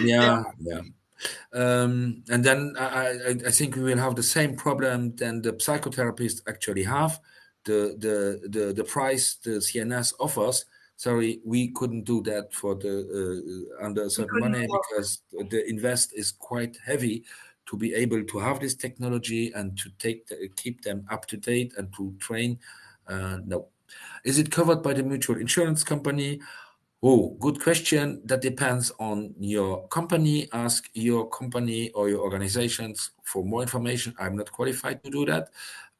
Yeah. And then I think we will have the same problem than the psychotherapists actually have. The price the CNS offers. Sorry, we couldn't do that for the under a certain money because the invest is quite heavy to be able to have this technology and to keep them up to date and to train. No. Is it covered by the mutual insurance company? Oh, good question. That depends on your company. Ask your company or your organizations for more information. I'm not qualified to do that.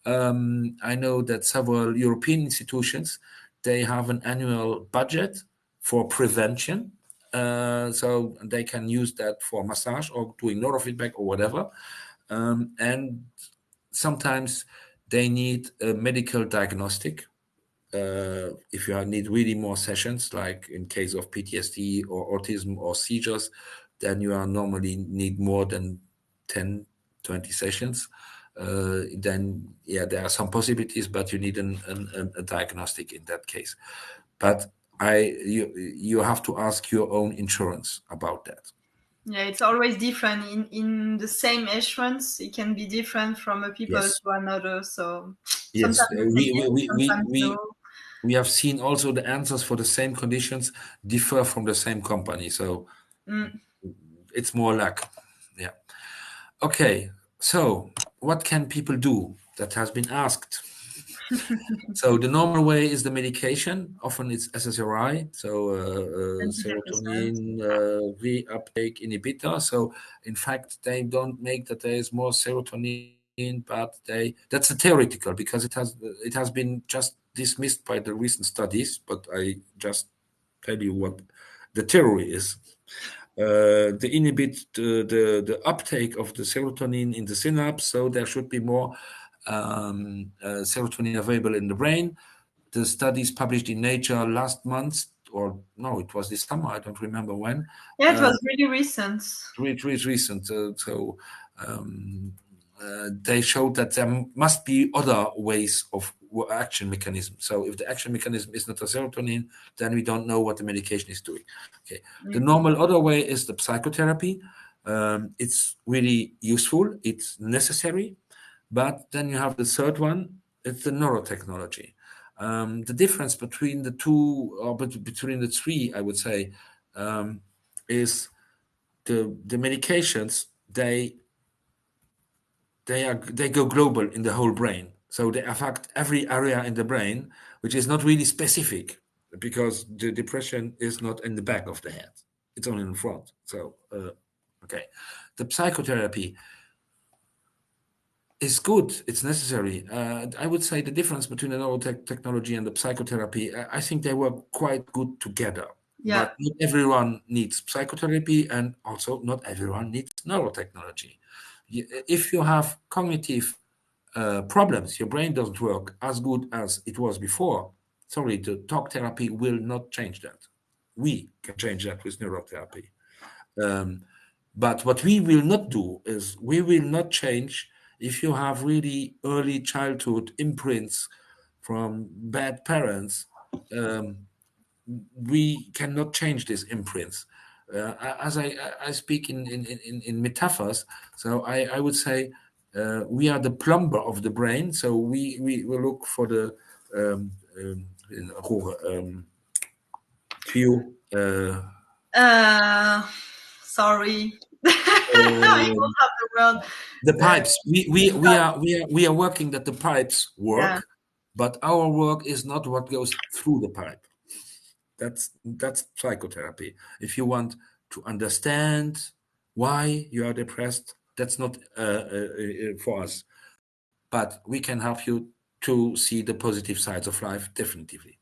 I know that several European institutions, they have an annual budget for prevention. So they can use that for massage or doing neurofeedback or whatever. And sometimes they need a medical diagnostic. If you need really more sessions, like in case of PTSD or autism or seizures, then you are normally need more than 10, 20 sessions. Then, yeah, there are some possibilities, but you need a diagnostic in that case. But you have to ask your own insurance about that. Yeah, it's always different. In the same insurance, it can be different from a people to another. So yes, sometimes sometimes no. We have seen also the answers for the same conditions differ from the same company. So it's more luck. Yeah. Okay. So what can people do? That has been asked. So the normal way is the medication. Often it's SSRI, so serotonin reuptake inhibitor. So in fact, they don't make that there is more serotonin, but that's a theoretical because it has been just dismissed by the recent studies. But I just tell you what the theory is. They inhibit the uptake of the serotonin in the synapse, so there should be more serotonin available in the brain. The studies published in Nature last month, or no, it was this summer, I don't remember when. Yeah, it was really recent. Really recent. They showed that there must be other ways of action mechanism. So if the action mechanism is not a serotonin, then we don't know what the medication is doing. Okay. The normal other way is the psychotherapy. It's really useful. It's necessary. But then you have the third one. It's the neurotechnology. The difference between the two, or between the three, I would say, is the medications. They go global in the whole brain, so they affect every area in the brain, which is not really specific because the depression is not in the back of the head; it's only in front. So, okay, the psychotherapy is good. It's necessary. I would say the difference between the neurotechnology and the psychotherapy, I think they work quite good together. Yeah. But not everyone needs psychotherapy, and also not everyone needs neurotechnology. If you have cognitive problems, your brain doesn't work as good as it was before. Sorry, the talk therapy will not change that. We can change that with neurotherapy. But what we will not do is we will not change if you have really early childhood imprints from bad parents. We cannot change these imprints. As I speak in metaphors, so I would say we are the plumber of the brain. So we will look for the few. Sorry, I don't have the word. The pipes. We are working that the pipes work, but our work is not what goes through the pipe. That's psychotherapy. If you want to understand why you are depressed, that's not for us. But we can help you to see the positive sides of life, definitively.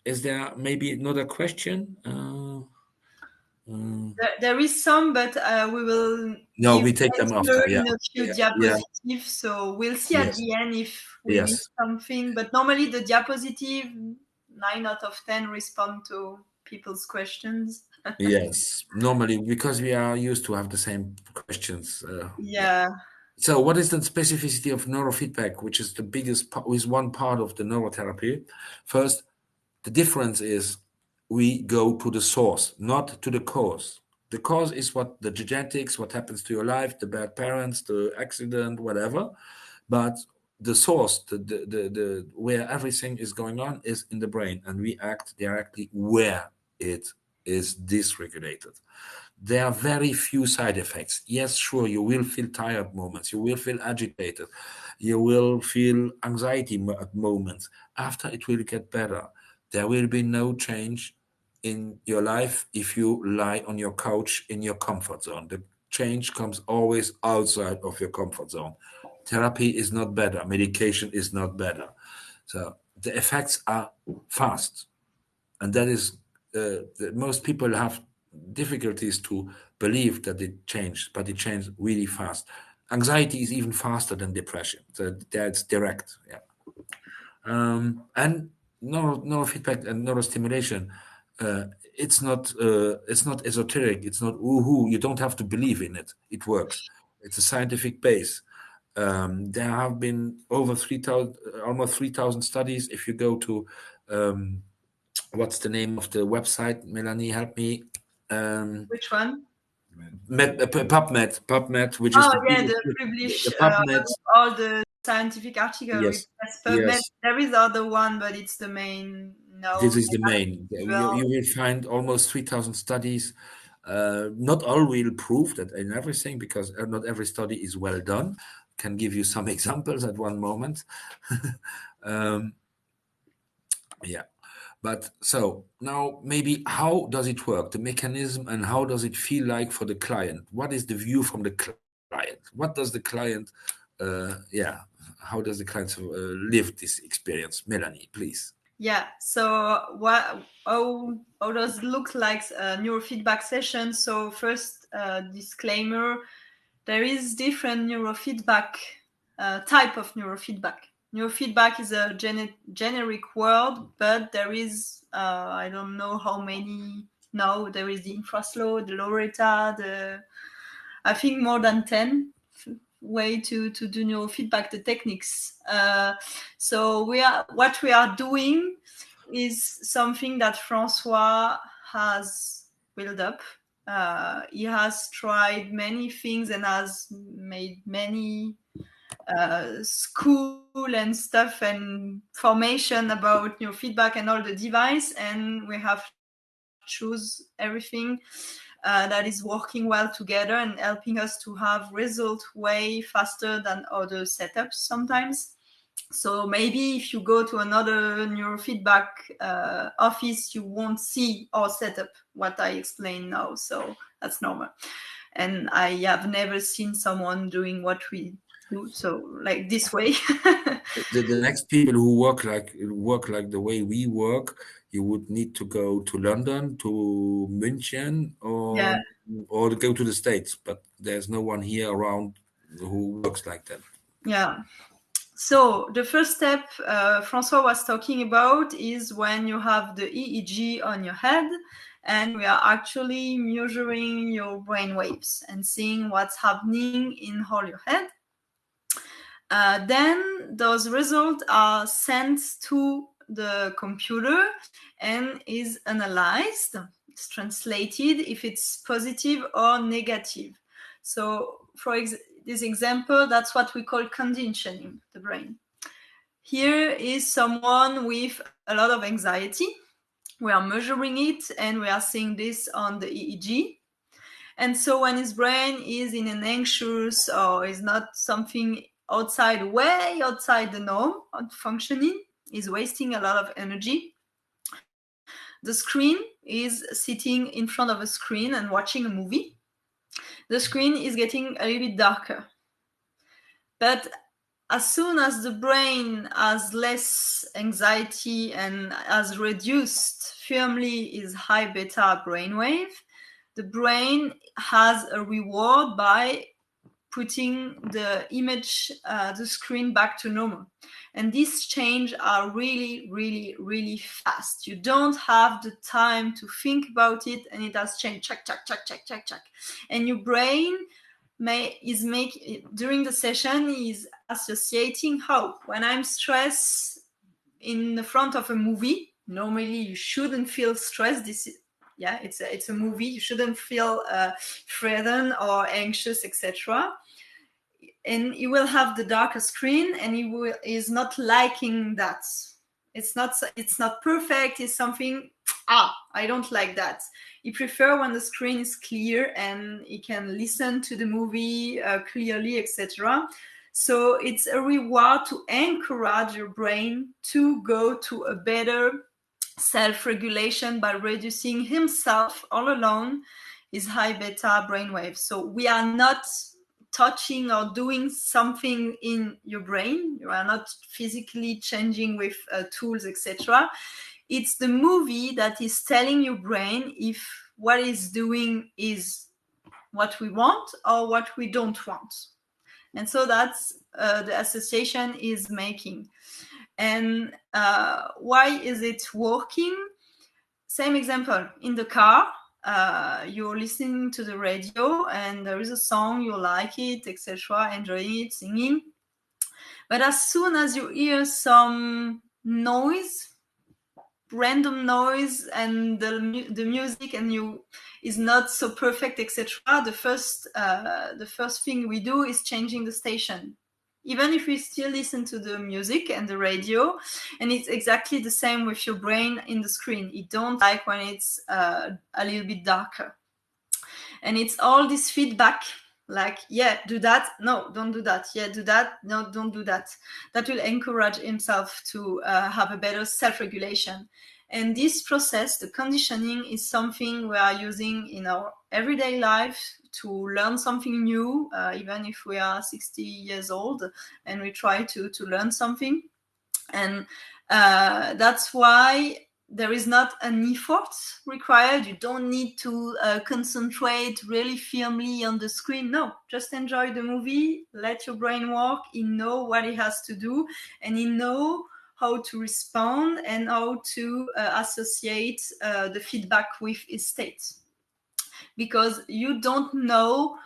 Is there maybe another question? There is some, but we will. No, we take them after. In a few diapositives, so we'll see at the end if we miss something. But normally, the diapositive 9 out of 10 respond to people's questions. Yes, normally because we are used to have the same questions. Yeah. Yeah. So, what is the specificity of neurofeedback, which is the biggest, is one part of the neurotherapy? First, the difference is we go to the source, not to the cause. The cause is what the genetics, what happens to your life, the bad parents, the accident, whatever. But the source, the where everything is going on is in the brain, and we act directly where it is dysregulated. There are very few side effects. Yes, sure, you will feel tired moments, you will feel agitated, you will feel anxiety at moments. After it will get better. There will be no change in your life if you lie on your couch in your comfort zone. The change comes always outside of your comfort zone. Therapy is not better, medication is not better. So the effects are fast, and that is that most people have difficulties to believe that it changed, but it changed really fast. Anxiety is even faster than depression, so that's direct. Yeah. And neurofeedback and neurostimulation, uh, it's not esoteric, it's not woohoo. You don't have to believe in it, it works. It's a scientific base. There have been over 3,000, almost 3,000 studies. If you go to what's the name of the website? Melanie, help me. Which one? PubMed, which is Oh the yeah, biggest, the publish the PubMed. all the scientific article with Yes, PubMed. yes. There is other one, but it's the main. This No, is the main. well, You will find almost 3,000 studies. Not all will prove that in everything, because not every study is well done. Can give you some examples at one moment. um, yeah. But so now maybe how does it work, the mechanism, and how does it feel like for the client? What is the view from the client? What does the client, yeah, how does the client live this experience? Melanie, please. yeah. So what? How does it look like a neurofeedback session? So first, disclaimer: there is different neurofeedback type of neurofeedback. Neurofeedback is a generic word, but there is I don't know how many now. There is the infraslow, the Loretta, the I think more than 10 way to do neurofeedback, the techniques. So what we are doing is something that Francois has built up. He has tried many things and has made many school and stuff and formation about neurofeedback and all the device, and we have choose everything that is working well together and helping us to have result way faster than other setups sometimes. So maybe if you go to another neurofeedback office, you won't see our setup, what I explain now. So that's normal. And I have never seen someone doing what we do, so like this way. The next people who work like the way we work, you would need to go to London, to München, Yeah. or go to the States. But there's no one here around who works like that. Yeah. So the first step Francois was talking about is when you have the EEG on your head, and we are actually measuring your brain waves and seeing what's happening in all your head. Then those results are sent to the computer and is analyzed. It's translated if it's positive or negative. So for this example, that's what we call conditioning the brain. Here is someone with a lot of anxiety. We are measuring it and we are seeing this on the EEG. And so when his brain is in an anxious or is not something outside, way outside the norm of functioning, is wasting a lot of energy. The screen is sitting in front of a screen and watching a movie. The screen is getting a little bit darker. But as soon as the brain has less anxiety and has reduced firmly its high beta brainwave, the brain has a reward by putting the image, the screen back to normal. And these changes are really, really, really fast. You don't have the time to think about it, and it has changed. Check, check, check, check, check, check. And your brain during the session is associating when I'm stressed in the front of a movie. Normally, you shouldn't feel stressed. It's a movie. You shouldn't feel threatened or anxious, etc. And he will have the darker screen, and is not liking that. It's not perfect. It's something. I don't like that. He prefers when the screen is clear and he can listen to the movie clearly, etc. So it's a reward to encourage your brain to go to a better self-regulation by reducing himself all alone his high beta brainwaves. So we are not touching or doing something in your brain. You are not physically changing with tools, etc. It's the movie that is telling your brain if what it's doing is what we want or what we don't want. And so that's the association is making. And why is it working? Same example, in the car, you're listening to the radio and there is a song, you like it, etc., enjoying it, singing. But as soon as you hear some noise, random noise, and the music and you is not so perfect, etc., the first thing we do is changing the station, even if we still listen to the music and the radio. And it's exactly the same with your brain in the screen. You don't like when it's a little bit darker. And it's all this feedback, like, yeah, do that, no, don't do that, yeah, do that, no, don't do that. That will encourage himself to have a better self-regulation. And this process, the conditioning, is something we are using in our everyday life to learn something new, even if we are 60 years old and we try to learn something. And that's why there is not an effort required. You don't need to concentrate really firmly on the screen. No, just enjoy the movie, let your brain work. You know what it has to do, and you know how to respond and how to associate the feedback with its state. Because you don't know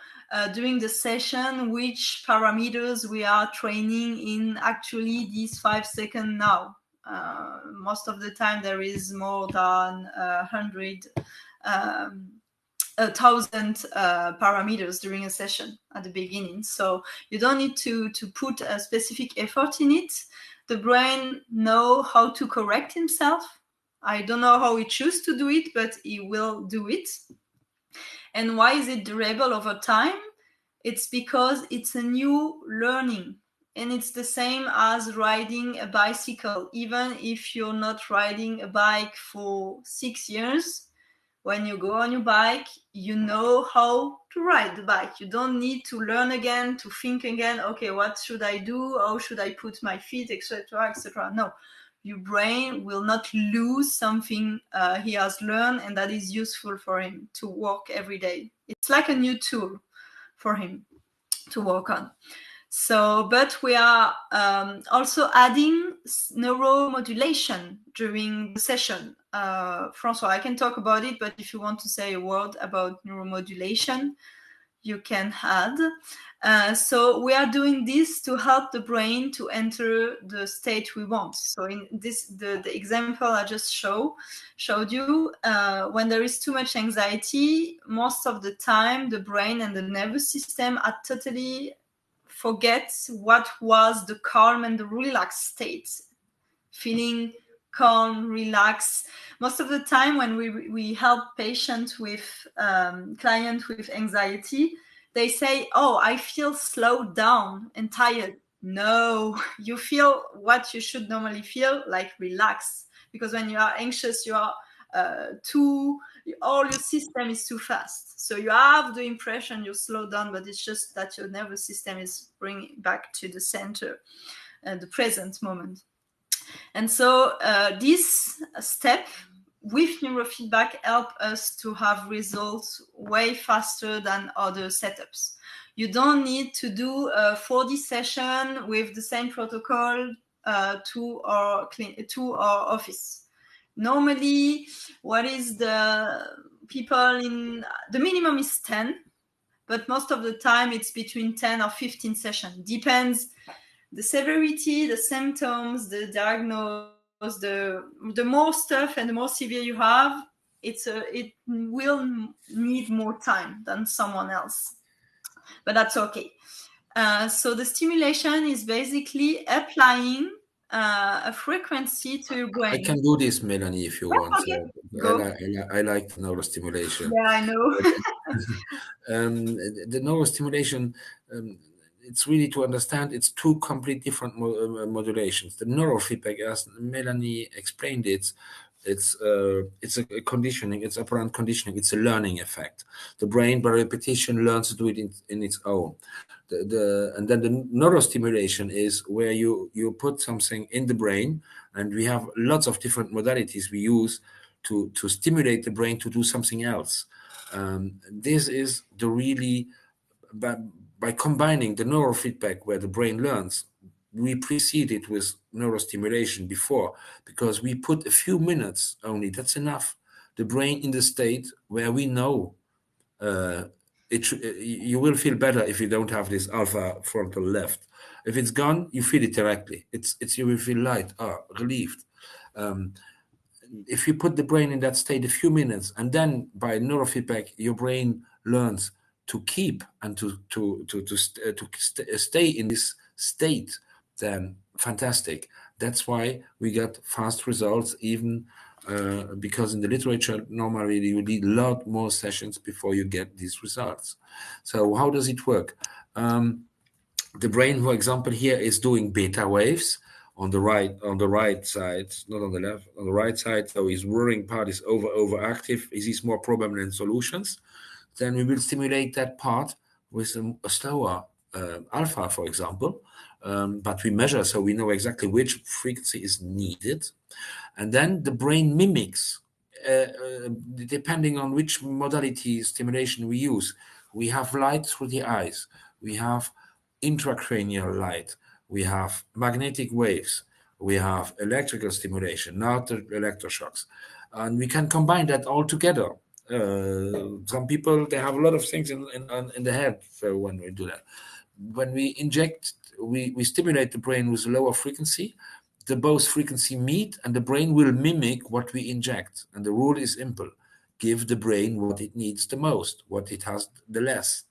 during the session which parameters we are training in actually these 5 seconds now. Most of the time there is more than 1,000 parameters during a session at the beginning. So you don't need to put a specific effort in it. The brain knows how to correct himself. I don't know how he chooses to do it, but he will do it. And why is it durable over time? It's because it's a new learning. And it's the same as riding a bicycle. Even if you're not riding a bike for 6 years, when you go on your bike, you know how to ride the bike. You don't need to learn again, to think again, okay, what should I do? How should I put my feet, etc., etc. No, your brain will not lose something he has learned and that is useful for him to work every day. It's like a new tool for him to work on. So, but we are also adding neuromodulation during the session. François, I can talk about it, but if you want to say a word about neuromodulation, you can add. So we are doing this to help the brain to enter the state we want. So in this, the example I just showed you, when there is too much anxiety, most of the time the brain and the nervous system are totally forgets what was the calm and the relaxed state. Feeling calm, relaxed. Most of the time when we help patients with, clients with anxiety, they say, oh, I feel slowed down and tired. No, you feel what you should normally feel, like relaxed. Because when you are anxious, you are all your system is too fast. So you have the impression you slow down, but it's just that your nervous system is bringing back to the center, the present moment. And so this step with neurofeedback help us to have results way faster than other setups. You don't need to do a 4D session with the same protocol to our office. Normally, what is the people in the minimum is 10, but most of the time it's between 10 or 15 sessions. Depends the severity, the symptoms, the diagnosis. The more stuff and the more severe you have, it will need more time than someone else, but that's okay. So the stimulation is basically applying a frequency to your brain. I can do this, Melanie, if you want. Okay. Go. I like the neurostimulation. Yeah, I know. The neurostimulation, it's really to understand it's two complete different modulations. The neurofeedback, as Melanie explained it, it's a conditioning, it's operant conditioning, it's a learning effect. The brain, by repetition, learns to do it in its own. And then the neurostimulation is where you put something in the brain, and we have lots of different modalities we use to stimulate the brain to do something else. This is the really, by combining the neurofeedback where the brain learns, we precede it with neurostimulation before, because we put a few minutes only, that's enough, the brain in the state where we know you will feel better if you don't have this alpha frontal left. If it's gone, you feel it directly. It's you will feel light, relieved. If you put the brain in that state a few minutes, and then by neurofeedback, your brain learns to keep and to stay in this state, then fantastic. That's why we get fast results, even because in the literature, normally you need a lot more sessions before you get these results. So how does it work? The brain, for example, here is doing beta waves on the right side, not on the left, on the right side. So his whirring part is overactive. He sees more problem than solutions. Then we will stimulate that part with a slower alpha, for example. But we measure, so we know exactly which frequency is needed. And then the brain mimics, depending on which modality stimulation we use. We have light through the eyes. We have intracranial light. We have magnetic waves. We have electrical stimulation, not electroshocks. And we can combine that all together. Some people, they have a lot of things in the head. So when we do that, when we inject, we stimulate the brain with a lower frequency. The both frequency meet, and the brain will mimic what we inject. And the rule is simple: give the brain what it needs the most, what it has the less.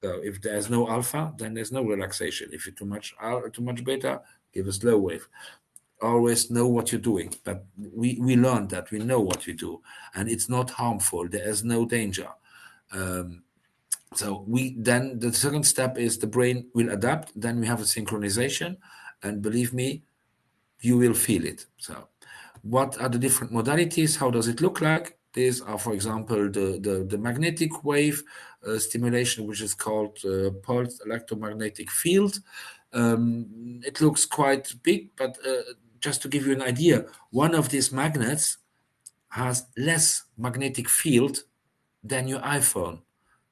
So if there's no alpha, then there's no relaxation. If you're too much beta, give a slow wave. Always know what you're doing. But we learned that we know what we do, and it's not harmful. There is no danger. So then the second step is the brain will adapt. Then we have a synchronization, and believe me, you will feel it. So what are the different modalities? How does it look like? These are, for example, the magnetic wave stimulation, which is called pulsed electromagnetic field. It looks quite big, but just to give you an idea, one of these magnets has less magnetic field than your iPhone.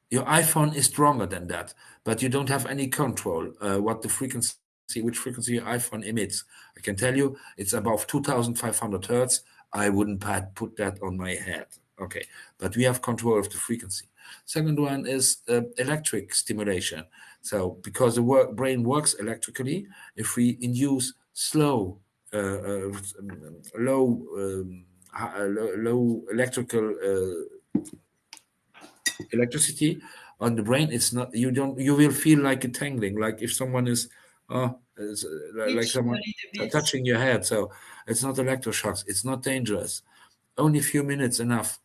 Your iPhone is stronger than that, but you don't have any control what the frequency, which frequency your iPhone emits. I can tell you it's above 2,500 hertz. I wouldn't put that on my head. Okay, but we have control of the frequency. Second one is electric stimulation. So because the brain works electrically, if we induce low electrical electricity on the brain, it's not, you will feel like a tingling, like if someone is like someone touching your head. So it's not electroshocks, it's not dangerous, only a few minutes enough.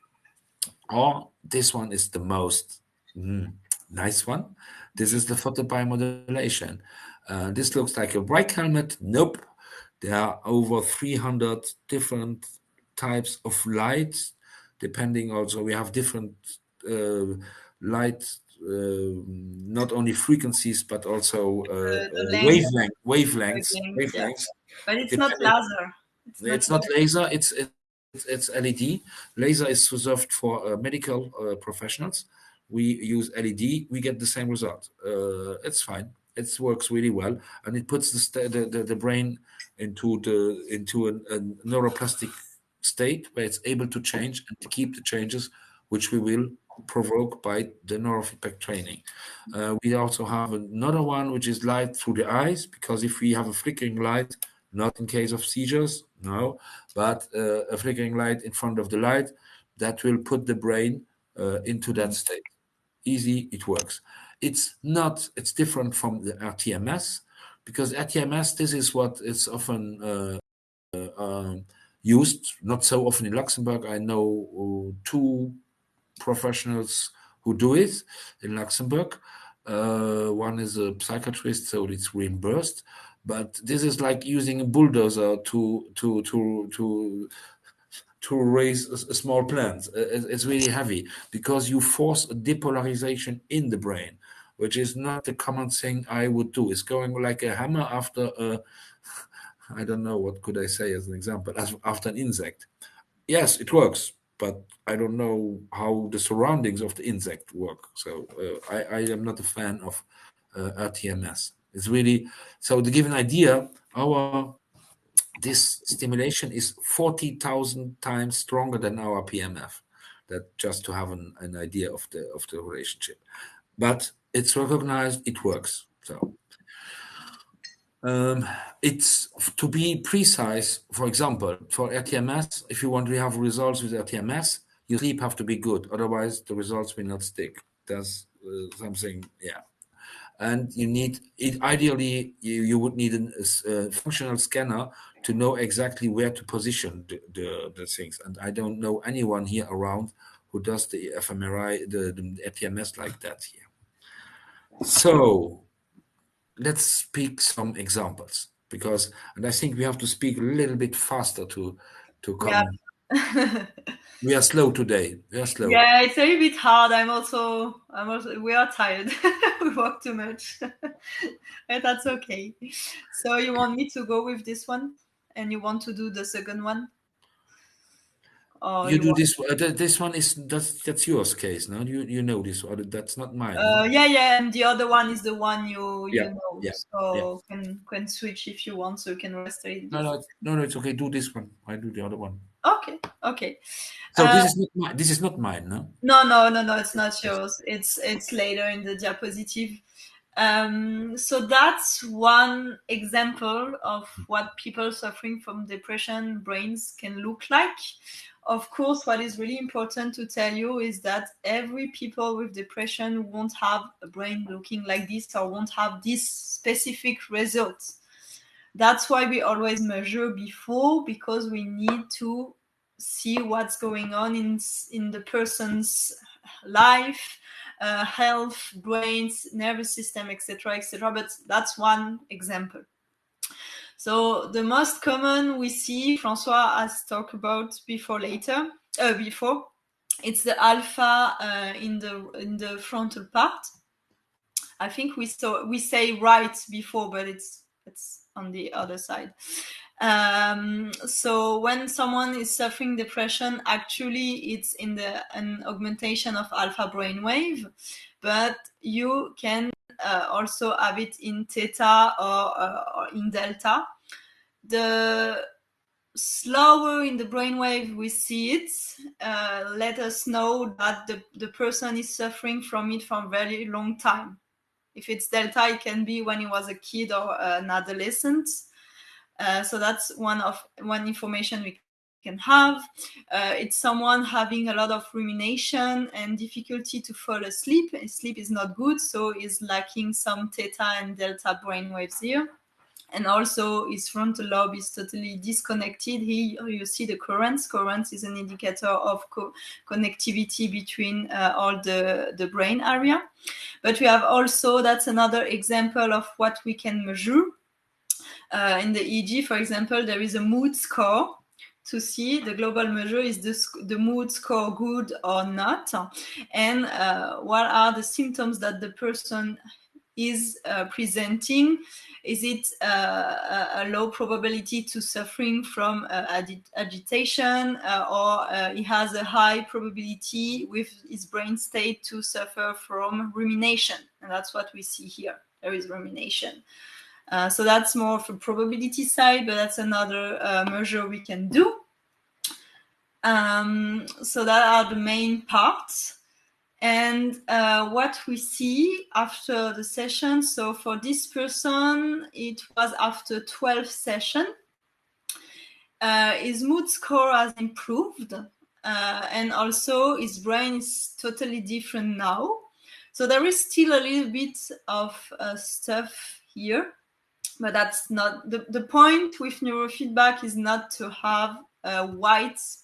Or this one is the most nice one. This is the photobiomodulation. This looks like a bike helmet. Nope. There are over 300 different types of lights, depending also, we have different light, not only frequencies, but also wavelengths. Yeah. But it's not laser. It's not laser, it's LED. Laser is reserved for medical professionals. we use LED, we get the same result. It's fine. It works really well, and it puts the brain into a neuroplastic state where it's able to change and to keep the changes, which we will provoke by the neurofeedback training. We also have another one which is light through the eyes, because if we have a flickering light, not in case of seizures, no, but a flickering light in front of the light, that will put the brain into that state. Easy, it works. It's different from the RTMS, because RTMS, this is what is often used, not so often in Luxembourg. I know 2 professionals who do it in Luxembourg. One is a psychiatrist, so it's reimbursed. But this is like using a bulldozer to raise a small plant. It's really heavy, because you force a depolarization in the brain, which is not the common thing I would do. It's going like a hammer after I don't know, what could I say as an example, after an insect. Yes, it works, but I don't know how the surroundings of the insect work. So I am not a fan of RTMS. It's really, so to give an idea, this stimulation is 40,000 times stronger than our PMF. That just to have an idea of the relationship. But it's recognized, it works. So it's, to be precise, for example, for RTMS, if you want to have results with RTMS, your sleep have to be good. Otherwise, the results will not stick. That's something, yeah. And you need it. Ideally, you would need a functional scanner to know exactly where to position the things. And I don't know anyone here around who does the fMRI, the RTMS like that here. So let's speak some examples, and I think we have to speak a little bit faster to come. Yeah. We are slow today. We are slow. Yeah, it's a little bit hard. I'm also, we are tired. We work too much. But that's okay. So you want me to go with this one, and you want to do the second one? Or You do this. This one is that's yours case, no? You know this one. That's not mine. No? Yeah, and the other one is the one you Yeah, know. yeah, So can switch if you want. So you can rest a little bit. No, it's okay. Do this one. I do the other one. Okay. So this is not mine. This is not mine, no? No. It's not yours. It's later in the diapositive. So that's one example of what people suffering from depression brains can look like. Of course, what is really important to tell you is that every people with depression won't have a brain looking like this or won't have this specific results. That's why we always measure before, because we need to see what's going on in the person's life, health, brains, nervous system, etc. But that's one example. So the most common we see, Francois has talked about before, it's the alpha in the frontal part. I think we say right before, but it's on the other side. So when someone is suffering depression, actually it's in an augmentation of alpha brainwave, but you can also have it in theta or in delta. The slower in the brainwave we see it, let us know that the person is suffering from it for a very long time. If it's delta, it can be when he was a kid or an adolescent. So that's one information we can have. It's someone having a lot of rumination and difficulty to fall asleep. Sleep is not good, so is lacking some theta and delta brainwaves here. And also his frontal lobe is totally disconnected. Here you see the currents. Currents is an indicator of connectivity between all the brain area. But we have also, that's another example of what we can measure. In the EEG, for example, there is a mood score to see. The global measure is the mood score good or not, and what are the symptoms that the person is presenting, is it a low probability to suffering from agitation, or he has a high probability with his brain state to suffer from rumination? And that's what we see here. There is rumination. So that's more of a probability side, but that's another measure we can do. So that are the main parts. And what we see after the session, so for this person, it was after 12 sessions. His mood score has improved, and also his brain is totally different now. So there is still a little bit of stuff here, but that's not the point with neurofeedback is not to have a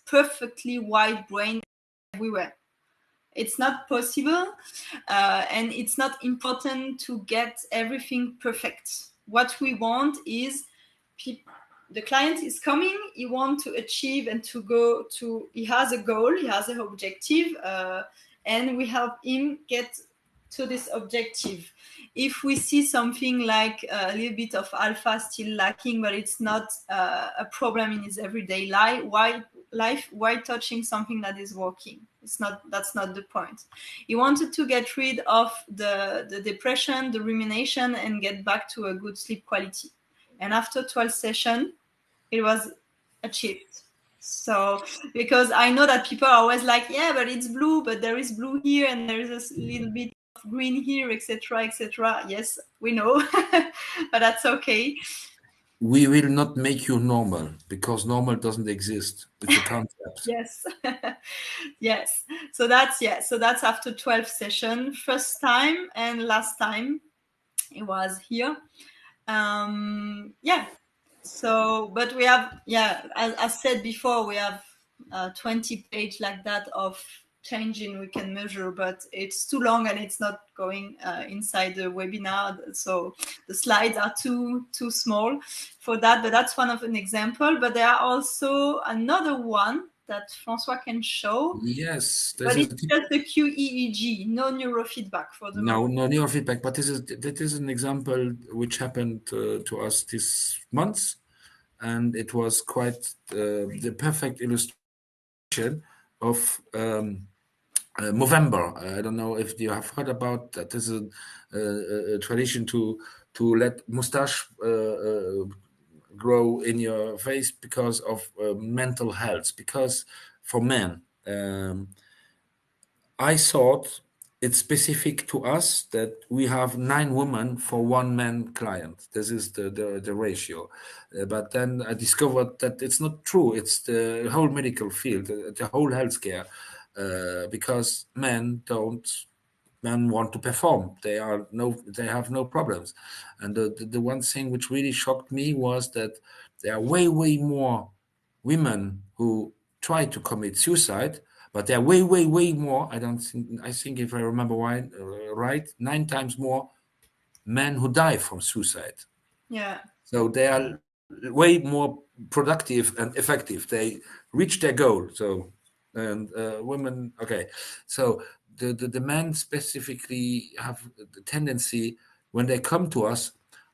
perfectly white brain everywhere. It's not possible, and it's not important to get everything perfect. What we want is the client is coming, he wants to achieve and to go to, he has a goal, he has an objective, and we help him get to this objective. If we see something like a little bit of alpha still lacking, but it's not a problem in his everyday life, why touching something that is working? That's not the point. He wanted to get rid of the depression, the rumination, and get back to a good sleep quality. And after 12 sessions, it was achieved. So, because I know that people are always like, yeah, but it's blue, but there is blue here, and there is a little bit of green here, etc., etc. Yes, we know, but that's okay. We will not make you normal, because normal doesn't exist. It's a concept. Yes. Yes. So that's after 12 sessions. First time and last time it was here. Yeah. So, but we have, as said before, we have 20 pages like that of changing we can measure, but it's too long and it's not going inside the webinar, so the slides are too small for that. But that's one of an example. But there are also another one that Francois can show. Yes, but it's just the QEEG, no neurofeedback for the moment. No neurofeedback. But that is an example which happened to us this month, and it was quite the perfect illustration of Movember. I don't know if you have heard about that. There's a tradition to let mustache grow in your face because of mental health. Because for men, I thought it's specific to us that we have 9 women for 1 man client. This is the ratio. But then I discovered that it's not true. It's the whole medical field, the whole healthcare. Because men want to perform. They have no problems. And the one thing which really shocked me was that there are way more women who try to commit suicide, but there are way more. I think if I remember right, 9 times more men who die from suicide. Yeah. So they are way more productive and effective. They reach their goal. So. And women, okay. So the men specifically have the tendency when they come to us,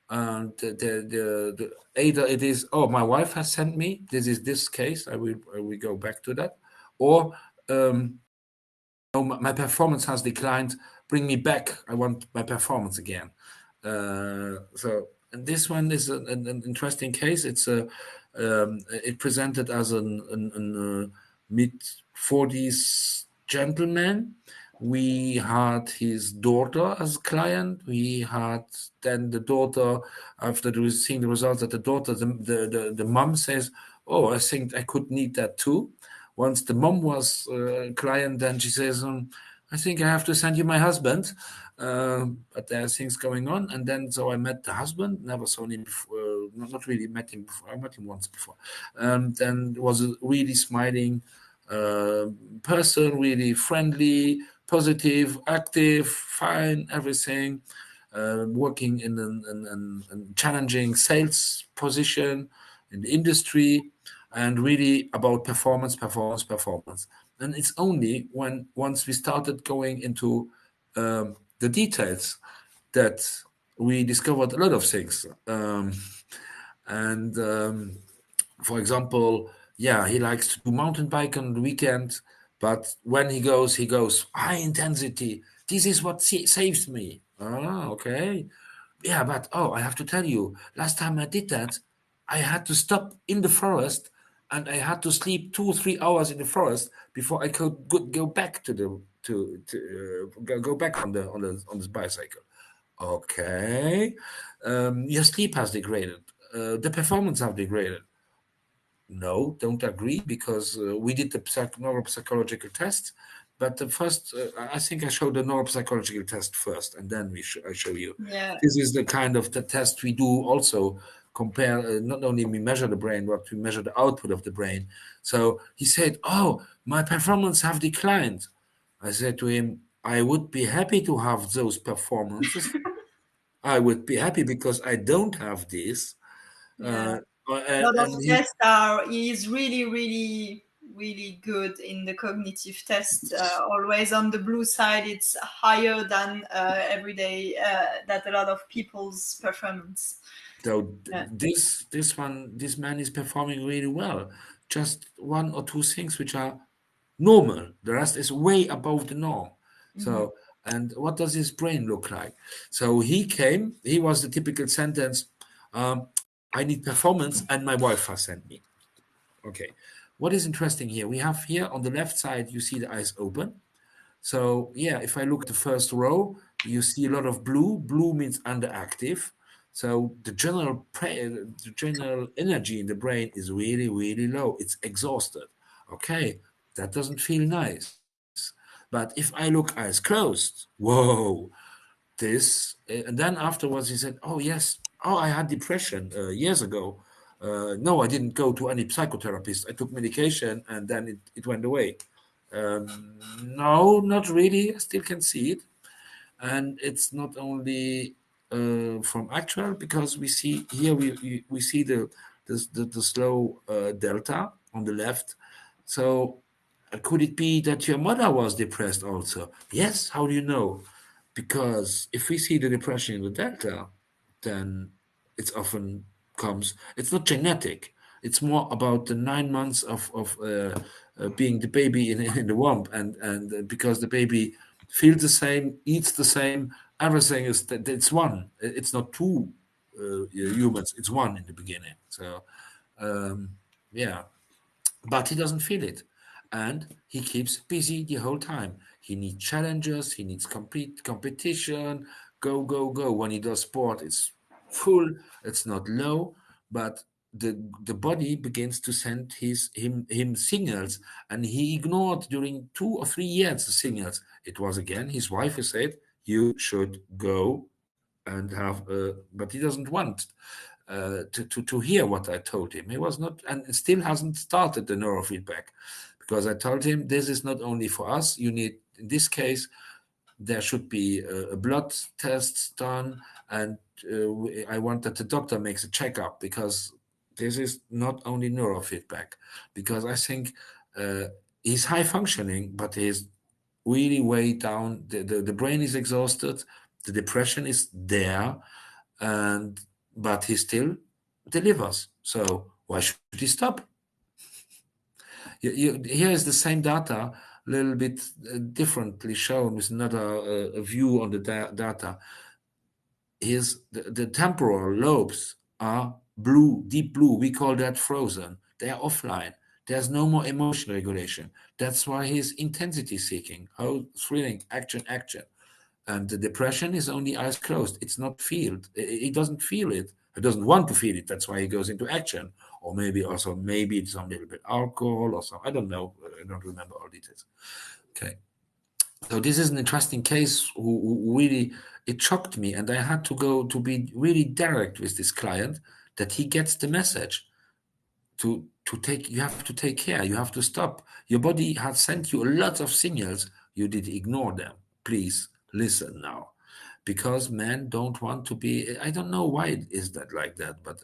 the either it is, oh, my wife has sent me. This is this case. I will go back to that, or oh, my performance has declined. Bring me back. I want my performance again. So and this one is an interesting case. It's it presented as an mid-40s gentleman. We had his daughter as a client. We had then the daughter, after seeing the results, that the daughter, the mom says, oh, I think I could need that too. Once the mom was a client, then she says, I think I have to send you my husband. But there are things going on. And then, so I met the husband, never saw him before, not really met him before. I met him once before. Then was a really smiling person, really friendly, positive, active, fine, everything, working in a challenging sales position in the industry, and really about performance. And it's only once we started going into the details that we discovered a lot of things. And for example, yeah, he likes to do mountain bike on the weekend, but when he goes high intensity. This is what saves me. Oh, okay. Yeah, but oh, I have to tell you, last time I did that, I had to stop in the forest and I had to sleep 2 or 3 hours in the forest before I could go back to the to go back on the bicycle. Okay, your sleep has degraded. The performance have degraded. No, don't agree because we did the neuropsychological test. But the first, I think I showed the neuropsychological test first, and then I show you. Yeah. This is the kind of the test we do also compare. Not only we measure the brain, but we measure the output of the brain. So he said, "Oh, my performance have declined." I said to him, "I would be happy to have those performances. I would be happy because I don't have this." Yeah. Uh, A lot of and he tests he is really, really, really good in the cognitive test. Always on the blue side, it's higher than every day that a lot of people's performance. So Yeah. this man is performing really well. Just one or two things which are normal. The rest is way above the norm. So, and what does his brain look like? So he was the typical sentence, I need performance and my wife has sent me. Okay. What is interesting here? We have here on the left side, you see the eyes open. So yeah, if I look at the first row, you see a lot of blue. Blue means underactive. So the general energy in the brain is really, really low. It's exhausted. Okay, that doesn't feel nice. But if I look eyes closed, whoa, and then afterwards he said, "Oh yes, oh I had depression years ago. No, I didn't go to any psychotherapist. I took medication and then it went away." No, not really. I still can see it, and it's not only from actual because we see here we see the slow delta on the left. So could it be that your mother was depressed also? Yes. How do you know? Because if we see the depression in the delta, then it's often comes. It's not genetic. It's more about the 9 months of being the baby in the womb, and because the baby feels the same, eats the same, everything is that it's one. It's not two humans. It's one in the beginning. So um, yeah, but he doesn't feel it, and he keeps busy the whole time. He needs challenges, he needs competition, go go go. When he does sport, it's full, it's not low, but the body begins to send him signals, and he ignored during 2 or 3 years the signals. It was again his wife who said, you should go and have but he doesn't want to hear what I told him. He was not, and still hasn't started the neurofeedback, because I told him this is not only for us. You need, in this case, there should be a blood test done, and I want that the doctor makes a checkup, because this is not only neurofeedback. Because I think he's high functioning, but he's really way down. The brain is exhausted, the depression is there, and but he still delivers. So why should he stop? Here is the same data, a little bit differently shown with another view on the data. The temporal lobes are blue, deep blue. We call that frozen. They are offline. There's no more emotion regulation. That's why he's intensity seeking. Oh, thrilling, action, action. And the depression is only eyes closed. It's not felt. He doesn't feel it. He doesn't want to feel it. That's why he goes into action. Or maybe it's some little bit alcohol or something. I don't know. I don't remember all details. Okay. So this is an interesting case who really, it shocked me. And I had to go to be really direct with this client, that he gets the message to take, you have to take care. You have to stop. Your body has sent you a lot of signals. You did ignore them. Please listen now, because men don't want to be. I don't know why it is that like that, but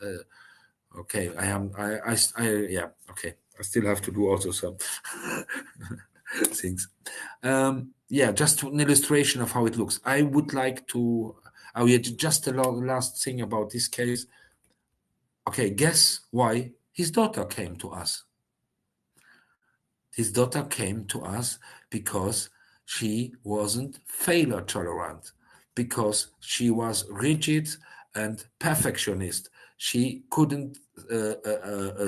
okay, I am. Yeah. Okay, I still have to do also some things. Yeah, just an illustration of how it looks. I would like to. Oh, yeah, just the last thing about this case. Okay, guess why his daughter came to us? His daughter came to us because she wasn't failure tolerant, because she was rigid and perfectionist. She couldn't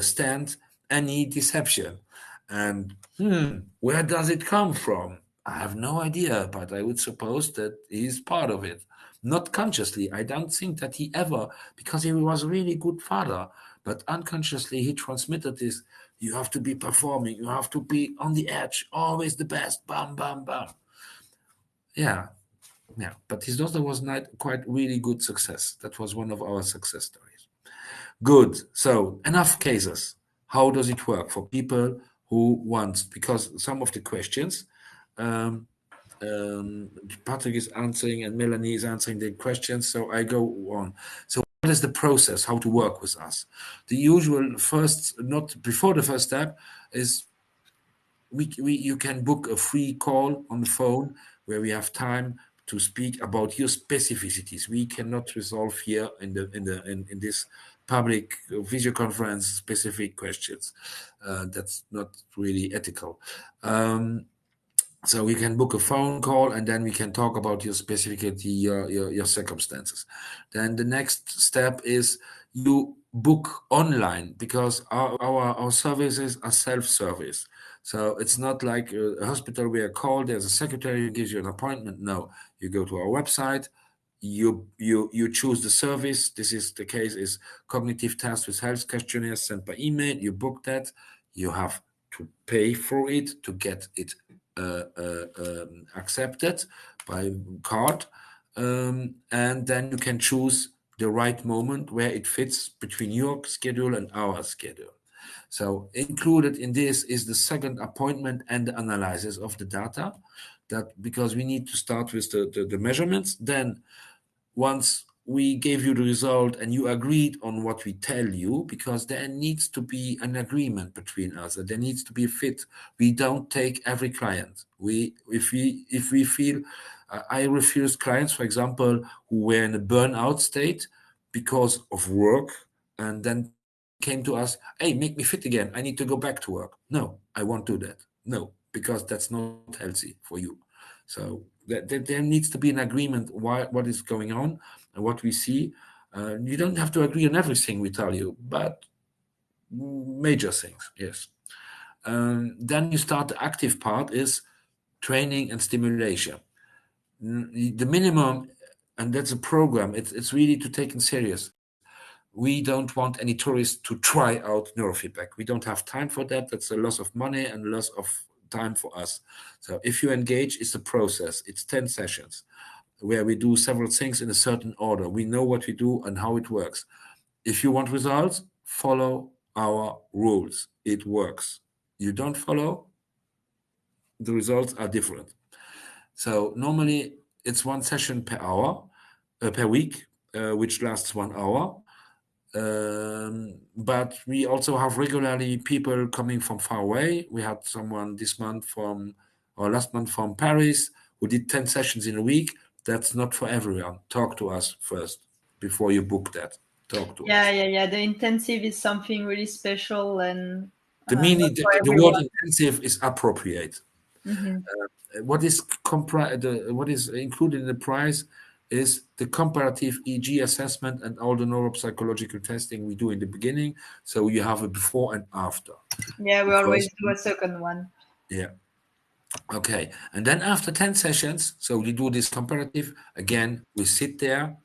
stand any deception. And where does it come from? I have no idea, but I would suppose that he's part of it. Not consciously. I don't think that he ever, because he was a really good father, but unconsciously he transmitted this. You have to be performing. You have to be on the edge, always the best. Bam, bam, bam. Yeah, yeah. But his daughter was not quite really good success. That was one of our success stories. Good. So enough cases. How does it work for people who want? Because some of the questions, um, Patrick is answering and Melanie is answering the questions. So I go on. So what is the process? How to work with us? The usual first, not before the first step, is you can book a free call on the phone where we have time to speak about your specificities. We cannot resolve here in this public video conference specific questions. That's not really ethical. So we can book a phone call and then we can talk about your specificity, your circumstances. Then the next step is you book online because our services are self-service. So it's not like a hospital where you call, there's a secretary who gives you an appointment. No, you go to our website, you choose the service. This is the case is cognitive tasks with health questionnaires sent by email. You book that. You have to pay for it to get it accepted by card, and then you can choose the right moment where it fits between your schedule and our schedule. So included in this is the second appointment and the analysis of the data, that because we need to start with the measurements. Then once we gave you the result and you agreed on what we tell you, because there needs to be an agreement between us and there needs to be a fit. We don't take every client. If we feel, I refuse clients, for example, who were in a burnout state because of work and then came to us, hey, make me fit again. I need to go back to work. No, I won't do that. No, because that's not healthy for you. So there needs to be an agreement what is going on and what we see. You don't have to agree on everything we tell you, but major things, yes. Then you start the active part is training and stimulation. The minimum, and that's a program, it's really to take it serious. We don't want any tourists to try out neurofeedback. We don't have time for that. That's a loss of money and loss of time for us. So if you engage, it's a process. It's 10 sessions where we do several things in a certain order. We know what we do and how it works. If you want results, follow our rules. It works. You don't follow, the results are different. So normally it's one session per hour, per week, which lasts 1 hour. But we also have regularly people coming from far away. We had someone last month from Paris who did 10 sessions in a week. That's not for everyone. Talk to us first before you book that. Talk to us. Yeah. The intensive is something really special and the word intensive is appropriate. Mm-hmm. What is included in the price is the comparative EEG assessment and all the neuropsychological testing we do in the beginning. So you have a before and after. Yeah, we always do a second one. Yeah. Okay. And then after 10 sessions, so we do this comparative. Again, we sit there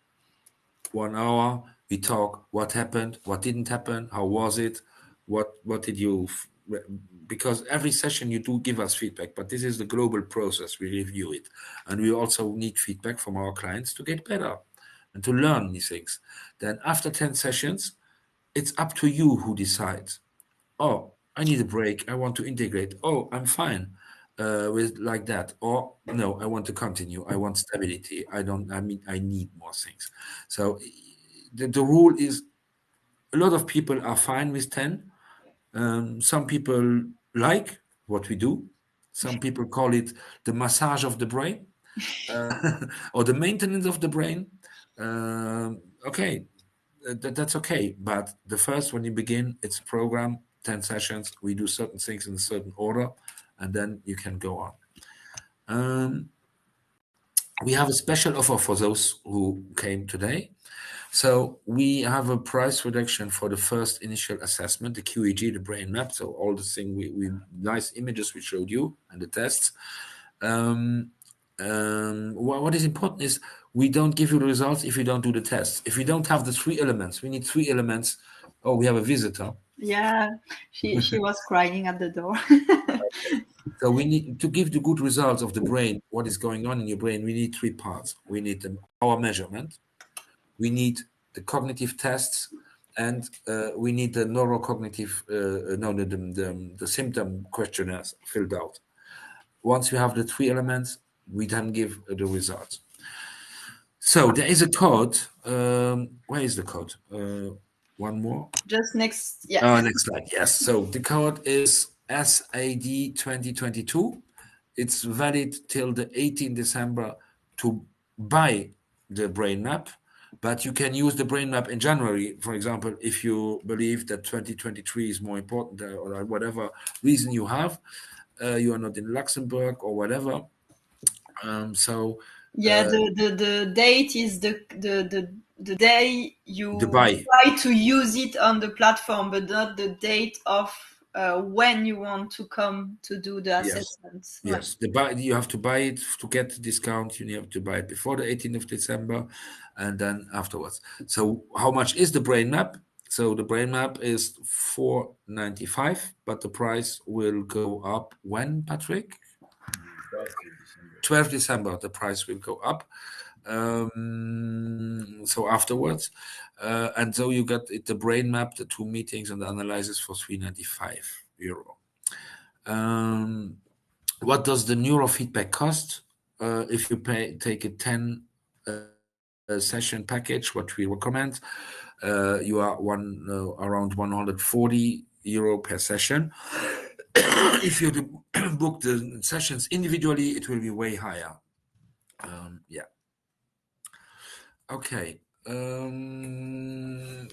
1 hour, we talk what happened, what didn't happen, how was it, what did you... Because every session you do give us feedback, but this is the global process. We review it. And we also need feedback from our clients to get better and to learn these things. Then after 10 sessions, it's up to you who decides. Oh, I need a break. I want to integrate. Oh, I'm fine with like that. Or no, I want to continue. I want stability. I need more things. So the rule is a lot of people are fine with 10. Some people like what we do. Some people call it the massage of the brain or the maintenance of the brain. Okay, that's okay. But the first, when you begin, it's a program, 10 sessions. We do certain things in a certain order, and then you can go on. We have a special offer for those who came today. So we have a price reduction for the first initial assessment, the QEG, the brain map. So all the thing we nice images we showed you and the tests. What is important is we don't give you the results if you don't do the tests. If we don't have the 3 elements, we need 3 elements. Oh, we have a visitor. Yeah, she was crying at the door. So we need to give the good results of the brain, what is going on in your brain. We need 3 parts. We need our measurement. We need the cognitive tests, and we need the neurocognitive, the symptom questionnaires filled out. Once you have the 3 elements, we then give the results. So there is a code. Where is the code? One more. Just next, yeah. Next slide. Yes. So the code is SAD 2022. It's valid till the 18th December to buy the brain map, but you can use the brain map in January, for example, if you believe that 2023 is more important or whatever reason you have. You are not in Luxembourg or whatever. Yeah, the date is the day you buy. try to use it on the platform, but not the date of when you want to come to do the assessment. Yes, you have to buy it to get the discount. You have to buy it before the 18th of December and then afterwards. So how much is the brain map? So the brain map is $495, but the price will go up when, Patrick? 12th December, the price will go up. So afterwards, and so you get the brain map, the 2 meetings and the analysis for €395. What does the neurofeedback cost? If you take a 10 session package, what we recommend, you are around €140 per session. If you book the sessions individually, it will be way higher. Yeah. Okay.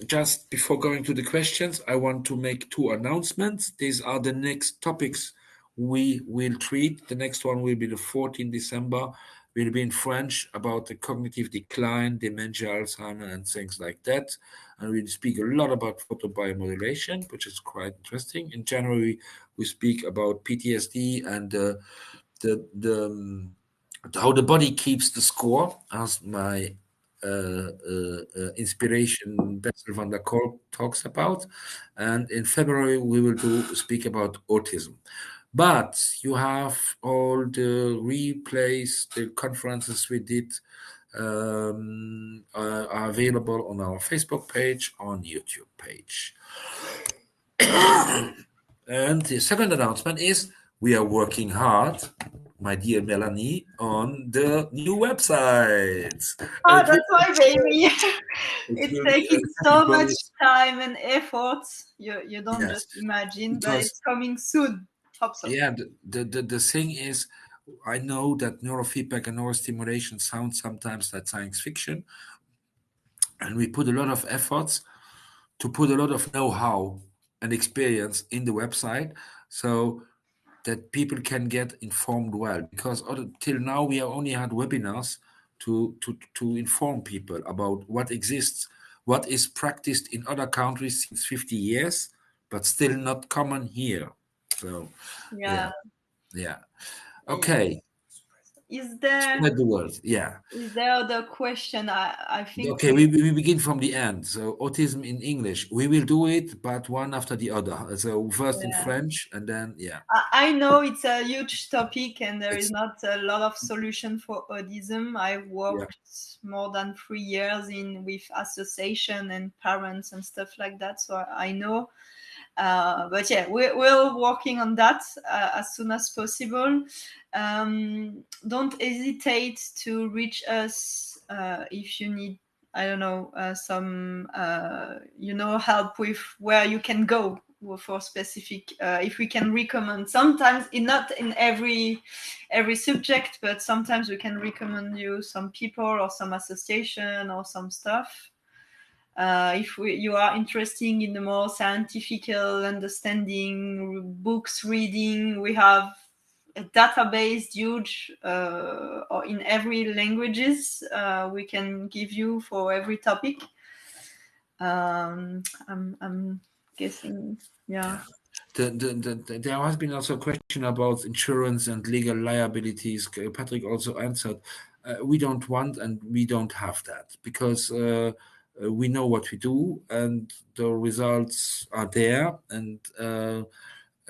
Just before going to the questions, I want to make 2 announcements. These are the next topics we will treat. The next one will be the 14th December. Will be in French about the cognitive decline, dementia, Alzheimer, and things like that. And we'll speak a lot about photobiomodulation, which is quite interesting. In January, we speak about PTSD and how the body keeps the score, as my inspiration Bessel van der Kolk talks about. And in February, we will speak about autism. But you have all the replays, the conferences we did are available on our Facebook page, on YouTube page. And the second announcement is we are working hard, my dear Melanie, on the new website. Oh, that's why, baby. It's taking so much time and effort. You don't just imagine, but it's coming soon. Hope so. Yeah, the thing is, I know that neurofeedback and neurostimulation sound sometimes like science fiction, and we put a lot of efforts to put a lot of know-how and experience in the website so that people can get informed well. Because till now we have only had webinars to inform people about what exists, what is practiced in other countries since 50 years, but still not common here. So yeah. Okay. Is there spread the word? Yeah. Is there other question? I think. Okay, we begin from the end. So autism in English, we will do it, but one after the other. So first in French, and then I know it's a huge topic, and there is not a lot of solution for autism. I worked more than 3 years with association and parents and stuff like that, so I know. But yeah, we're working on that as soon as possible. Don't hesitate to reach us if you need, I don't know, some help with where you can go for specific, if we can recommend, sometimes not in every subject, but sometimes we can recommend you some people or some association or some stuff. If you are interested in the more scientific understanding, books reading, we have a database huge or in every languages we can give you for every topic. I'm guessing, yeah. There has been also a question about insurance and legal liabilities. Patrick also answered, we don't want and we don't have that because we know what we do and the results are there. And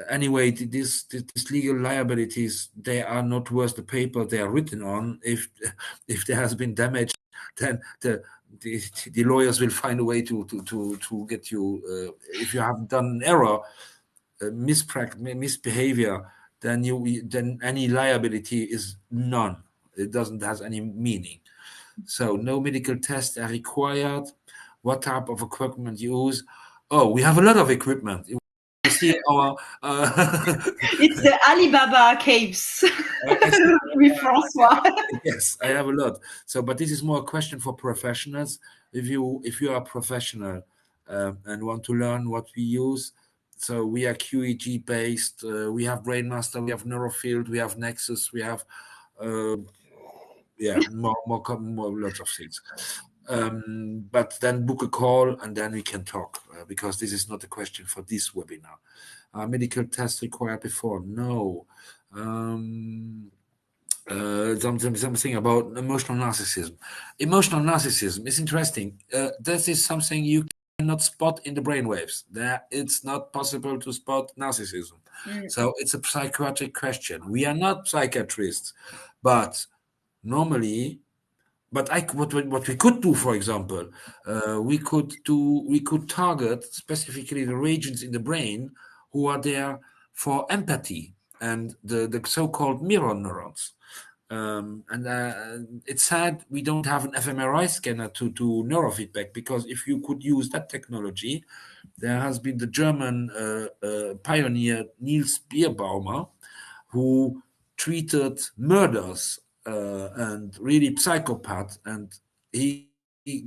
anyway, these legal liabilities, they are not worth the paper they are written on. If there has been damage, then the lawyers will find a way to get you. If you have done an error, misbehavior, then any liability is none. It doesn't has any meaning. So no medical tests are required. What type of equipment use? Oh, we have a lot of equipment. You see our it's the Alibaba caves with Francois. Yes, I have a lot. So, but this is more a question for professionals. If you are a professional and want to learn what we use, so we are QEG based. We have Brainmaster, we have Neurofield, we have Nexus, we have more lots of things. But then book a call and then we can talk because this is not a question for this webinar. Medical tests required before? No. Something about emotional narcissism. Emotional narcissism is interesting. This is something you cannot spot in the brainwaves. It's not possible to spot narcissism. So it's a psychiatric question. We are not psychiatrists, but normally, what we could do, for example, we could target specifically the regions in the brain who are there for empathy and the so-called mirror neurons. It's sad we don't have an fMRI scanner to do neurofeedback, because if you could use that technology, there has been the German pioneer Niels Bierbaumer, who treated murders and really psychopaths, and he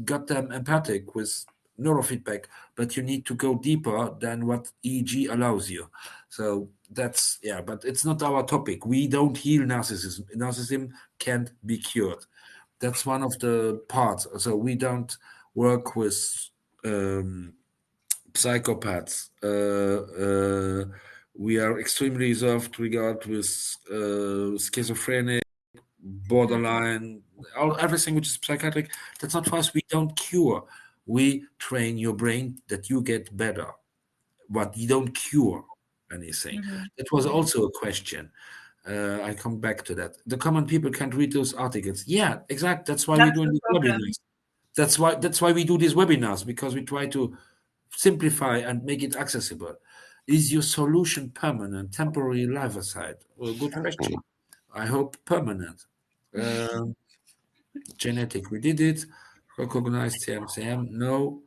got them empathic with neurofeedback, but you need to go deeper than what EEG allows you. So that's, but it's not our topic. We don't heal narcissism. Narcissism can't be cured. That's one of the parts. So we don't work with psychopaths. We are extremely reserved regard with schizophrenic, borderline, everything which is psychiatric. That's not for us. We don't cure. We train your brain that you get better, but you don't cure anything. That was also a question. I come back to that. The common people can't read those articles. Yeah, exactly. That's why we're doing these webinars. That's why we do these webinars, because we try to simplify and make it accessible. Is your solution permanent, temporary, life aside? Well, good question. I hope permanent. Genetic, we did it. Recognized CMCM, no.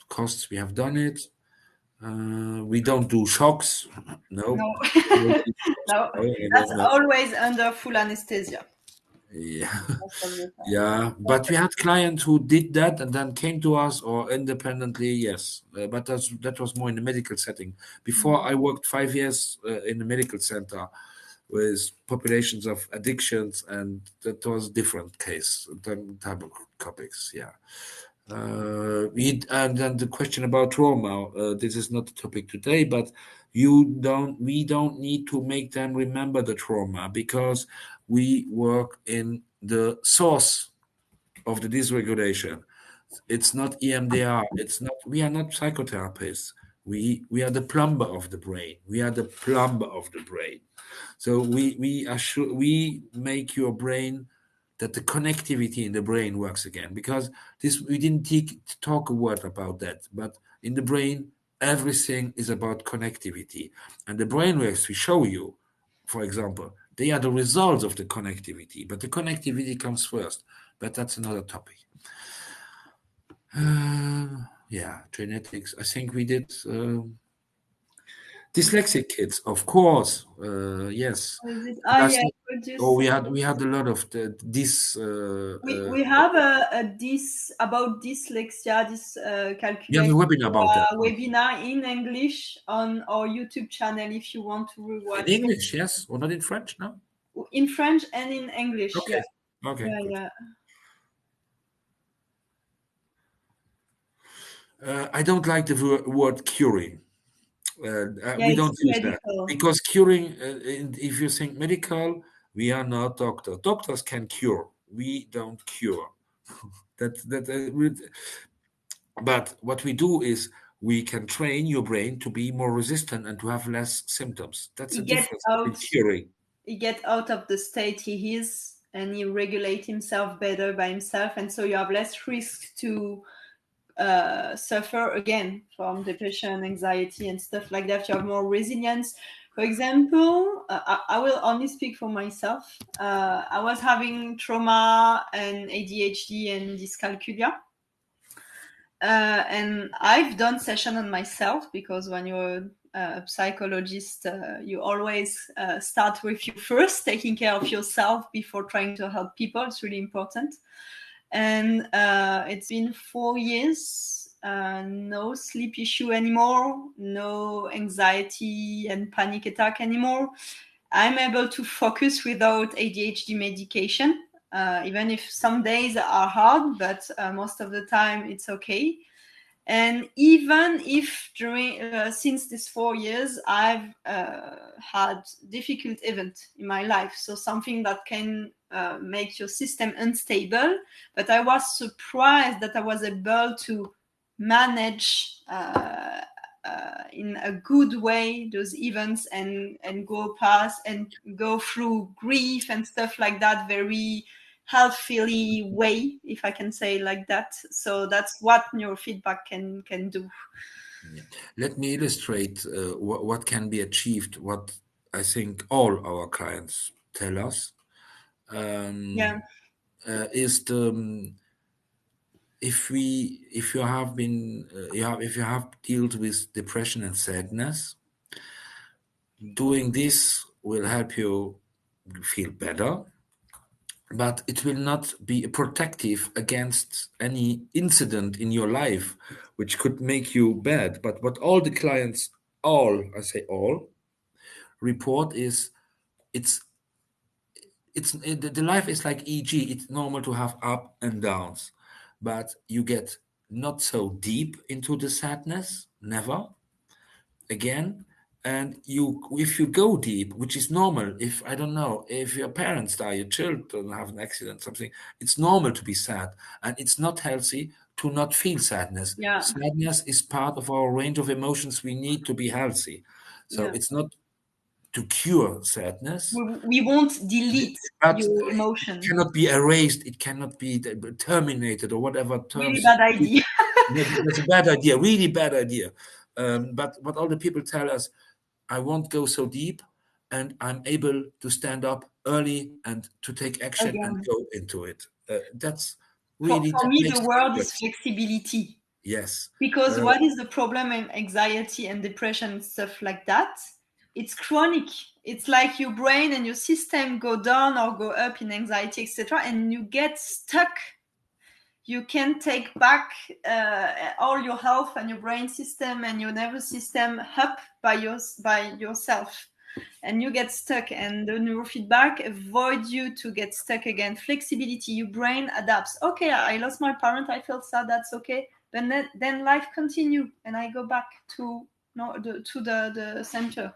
Costs, we have done it. We don't do shocks. No. No, that's always under full anesthesia. Yeah, but we had clients who did that and then came to us, or independently, yes. But that was more in the medical setting. Before, I worked 5 years in a medical center with populations of addictions, and that was a different case, type of topics, and then the question about trauma, this is not the topic today, but we don't need to make them remember the trauma, because we work in the source of the dysregulation. It's not EMDR. We are not psychotherapists. We are the plumber of the brain. We are the plumber of the brain. So we make your brain, that the connectivity in the brain works again, because we didn't talk a word about that, but in the brain, everything is about connectivity. And the brainwaves we show you, for example, they are the results of the connectivity, but the connectivity comes first. But that's another topic. Yeah, genetics. I think we did dyslexic kids, of course. Yes. What is it? That's Yeah, not, what you oh, say? we had a lot of this. We have a this about dyslexia, this We have a calculator webinar about that webinar in English on our YouTube channel if you want to in rewatch English, yes, or not in French, no? in French and in English. Okay, Yeah, okay, good. yeah. I don't like the word curing. Yeah, We it's don't too use that medical. because curing. If you think medical, we are not doctor. Doctors can cure. We don't cure. But what we do is we can train your brain to be more resistant and to have less symptoms. That's He the gets difference between out. curing. He get out of the state he is, and he regulate himself better by himself, and so you have less risk to suffer again from depression, anxiety, and stuff like that. You have more resilience. For example, I will only speak for myself. I was having trauma and ADHD and dyscalculia. And I've done session on myself because when you're a psychologist, you always start with you first, taking care of yourself before trying to help people. It's really important. And it's been 4 years, no sleep issue anymore, no anxiety and panic attack anymore. I'm able to focus without ADHD medication, even if some days are hard, but most of the time it's okay. And even if during since these 4 years I've had difficult event in my life, so something that can make your system unstable, but I was surprised that I was able to manage in a good way those events and go past and go through grief and stuff like that very healthily way, if I can say like that. So that's what neurofeedback can do. Yeah. Let me illustrate what can be achieved, what I think all our clients tell us Yeah. is if you have been if you have dealt with depression and sadness, doing this will help you feel better, but it will not be protective against any incident in your life which could make you bad. But what all the clients, all, I say all, report is it's the life is like EG. It's normal to have up and downs, but you get not so deep into the sadness, never again. And you, if you go deep, which is normal, if I don't know, if your parents die, your children have an accident, something, it's normal to be sad, and it's not healthy to not feel sadness. Yeah. Sadness is part of our range of emotions we need to be healthy. So Yeah. it's not to cure sadness, We won't delete but your it emotion. cannot be erased, it cannot be terminated, or whatever Really terms. bad idea. That's a bad idea, really bad idea. But what all the people tell us, I won't go so deep, and I'm able to stand up early and to take action and Again, go into it. That's for, really, for that me makes the a word is difference. flexibility, Yes. because Uh, what is the problem in anxiety and depression and stuff like that? It's chronic. It's like your brain and your system go down or go up in anxiety, etc., and you get stuck. You can take back all your health and your brain system and your nervous system up by yourself, and you get stuck. And the neurofeedback avoid you to get stuck again. Flexibility, your brain adapts. Okay, I lost my parent, I felt sad, that's okay, then life continue, and I go back to the center,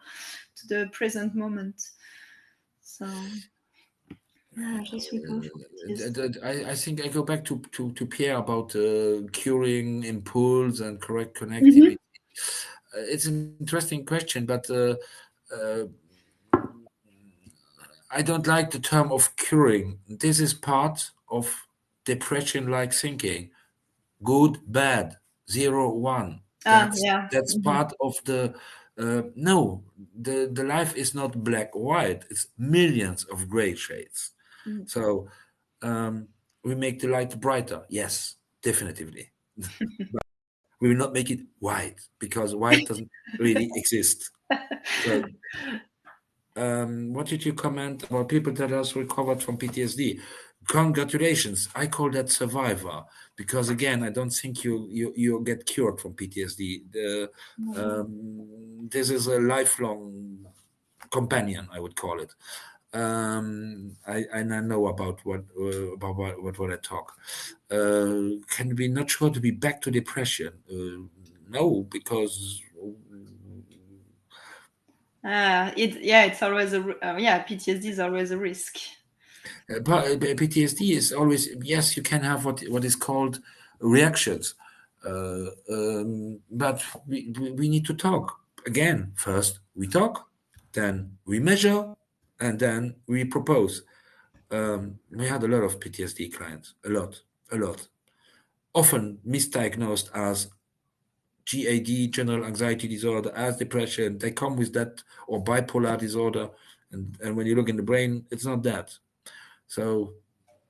to the present moment. So yeah, je suis confortiste. I think I go back to Pierre about curing impulse and correct Mhm. connectivity. It's an interesting question, but uh, I don't like the term of curing. This is part of depression-like thinking. Good, bad, 0, 1. That's Yeah. that's Mhm. part of the no. The life is not black or white. It's millions of gray shades. Mm. So we make the light brighter. Yes, definitively. We will not make it white because white doesn't really exist. So, what did you comment about people that has recovered from PTSD? Congratulations. I call that survivor because again, I don't think you get cured from PTSD. This is a lifelong companion, I would call it. I know about what I talk. Can we not sure to be back to depression? No, because it's always PTSD is always a risk. PTSD is always, yes, you can have what is called reactions, but we need to talk again. First we talk, then we measure, and then we propose. We had a lot of PTSD clients, a lot, often misdiagnosed as GAD, general anxiety disorder, as depression. They come with that, or bipolar disorder, and when you look in the brain, it's not that. So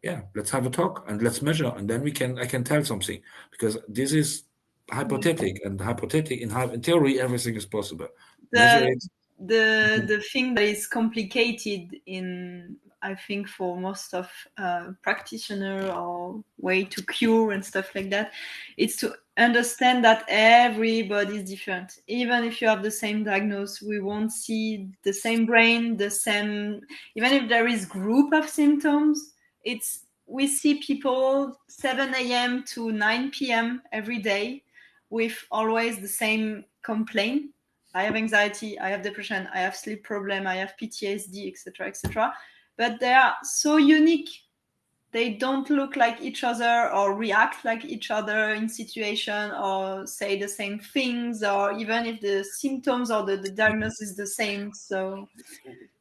yeah, let's have a talk and let's measure, and then I can tell something, because this is hypothetic, and in theory everything is possible. Measure it. The thing that is complicated in, I think, for most of practitioner or way to cure and stuff like that, it's to understand that everybody is different. Even if you have the same diagnosis, we won't see the same brain, the same. Even if there is group of symptoms, we see people 7 a.m. to 9 p.m. every day with always the same complaint. I have anxiety, I have depression, I have sleep problem, I have PTSD, etc., etc. But they are so unique. They don't look like each other or react like each other in situation or say the same things, or even if the symptoms or the diagnosis is the same. So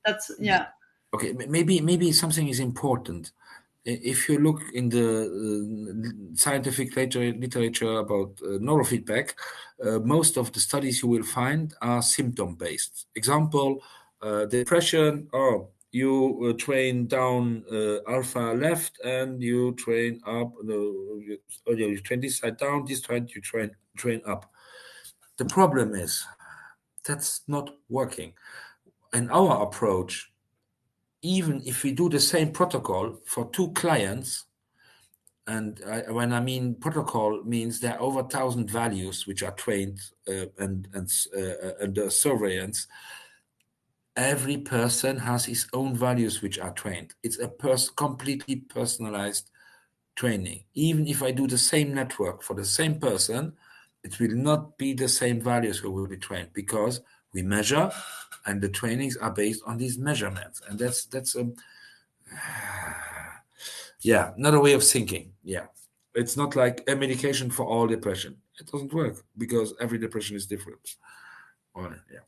that's, yeah. Okay, maybe something is important. If you look in the scientific literature about neurofeedback, most of the studies you will find are symptom-based. Example, depression, you train down alpha left and you train up, you train this side down, this side you train up. The problem is that's not working. And our approach, even if we do the same protocol for two clients, and when I mean protocol, means there are over 1,000 values which are trained and under surveillance. Every person has his own values which are trained. It's a completely personalized training. Even if I do the same network for the same person, it will not be the same values who will be trained, because we measure and the trainings are based on these measurements. And that's yeah, another way of thinking. Yeah, it's not like a medication for all depression. It doesn't work because every depression is different. Yeah.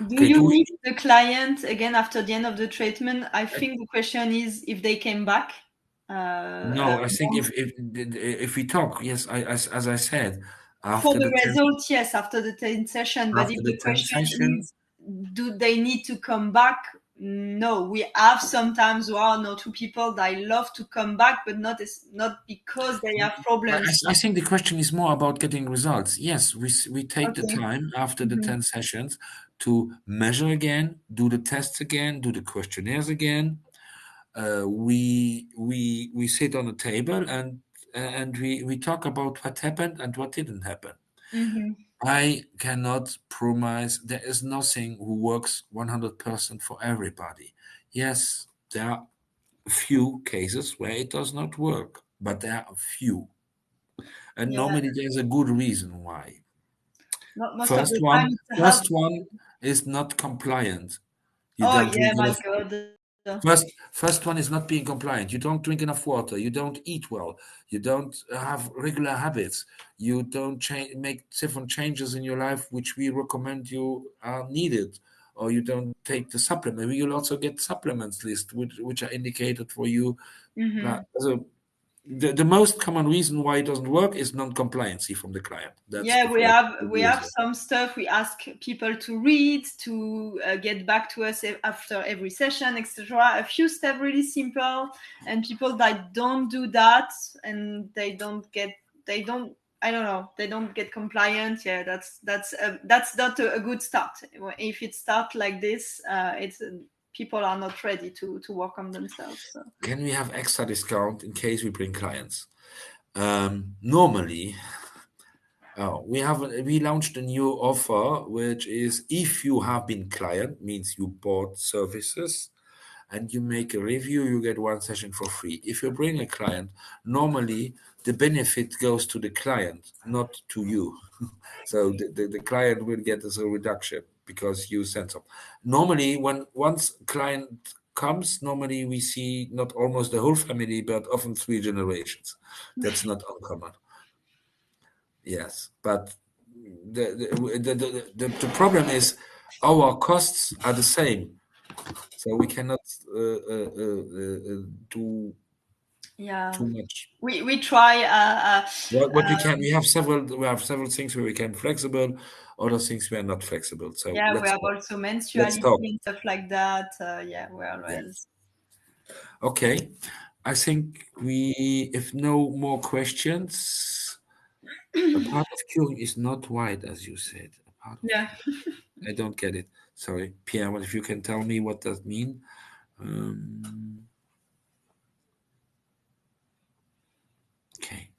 Do you meet the client again after the end of the treatment? I think the question is if they came back. No, I think if we talk, yes, as I said, after for the the result, yes, after the 10 session. But if the question is, do they need to come back? No, we have sometimes one or two people that love to come back, but not because they have problems. I think the question is more about getting results. Yes, we take the time after the 10 sessions to measure again, do the tests again, do the questionnaires again. We sit on a table and we talk about what happened and what didn't happen. I cannot promise. There is nothing who works 100% for everybody. Yes, there are a few cases where it does not work, but there are a few. And normally there's a good reason why. First one is not compliant. You don't drink enough. First one is not being compliant. You don't drink enough water. You don't eat well. You don't have regular habits. You don't make different changes in your life, which we recommend you are needed. Or you don't take the supplement. You'll also get supplements list, which are indicated for you. So the most common reason why it doesn't work is non-compliancy from the client. That's we have some stuff we ask people to read, to get back to us after every session, etc. A few steps really simple, and people that don't do that and they don't get compliant. Yeah, that's not a good start. If it starts like this, it's people are not ready to work on themselves. So. Can we have extra discount in case we bring clients? Normally, we launched a new offer, which is if you have been client, means you bought services, and you make a review, you get one session for free. If you bring a client, normally the benefit goes to the client, not to you. So the client will get as a reduction because you send some. Normally, once client comes, normally we see not almost the whole family, but often 3 generations. That's not uncommon. Yes, but the problem is our costs are the same, so we cannot do too much. We try. What we can, we have several things where we can flexible, other things we are not flexible. So we have also menstruality and stuff like that. Okay, I think if no more questions, a part of curing is not white, as you said. I don't get it. Sorry, Pierre. If you can tell me what that mean. Okay.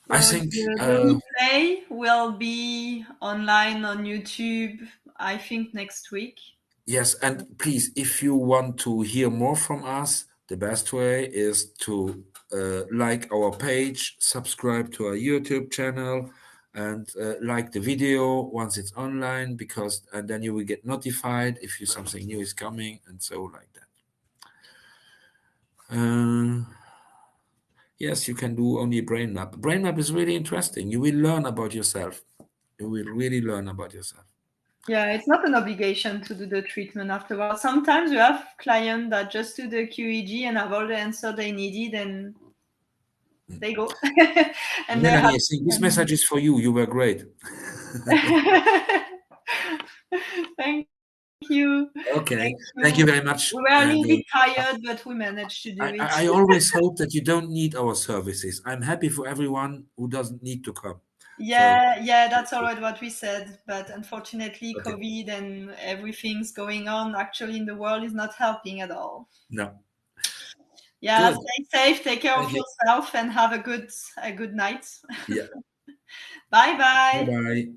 So I think the replay will be online on YouTube, I think, next week. Yes, and please, if you want to hear more from us, the best way is to like our page, subscribe to our YouTube channel, and like the video once it's online, and then you will get notified if something new is coming, and so like that. Yes, you can do only brain map. Brain map is really interesting. You will learn about yourself. You will really learn about yourself. Yeah, it's not an obligation to do the treatment afterwards. Sometimes you have clients that just do the QEG and have all the answer they needed, and they go. And Melanie, I think this message is for you. You were great. Thank you. Okay. Thank you very much. We were a little bit tired, but we managed to do it. I always hope that you don't need our services. I'm happy for everyone who doesn't need to come. Yeah, that's all right what we said. But unfortunately, COVID and everything's going on actually in the world is not helping at all. No. Yeah, stay safe, take care of yourself, and have a good night. Yeah. Bye-bye. Bye-bye.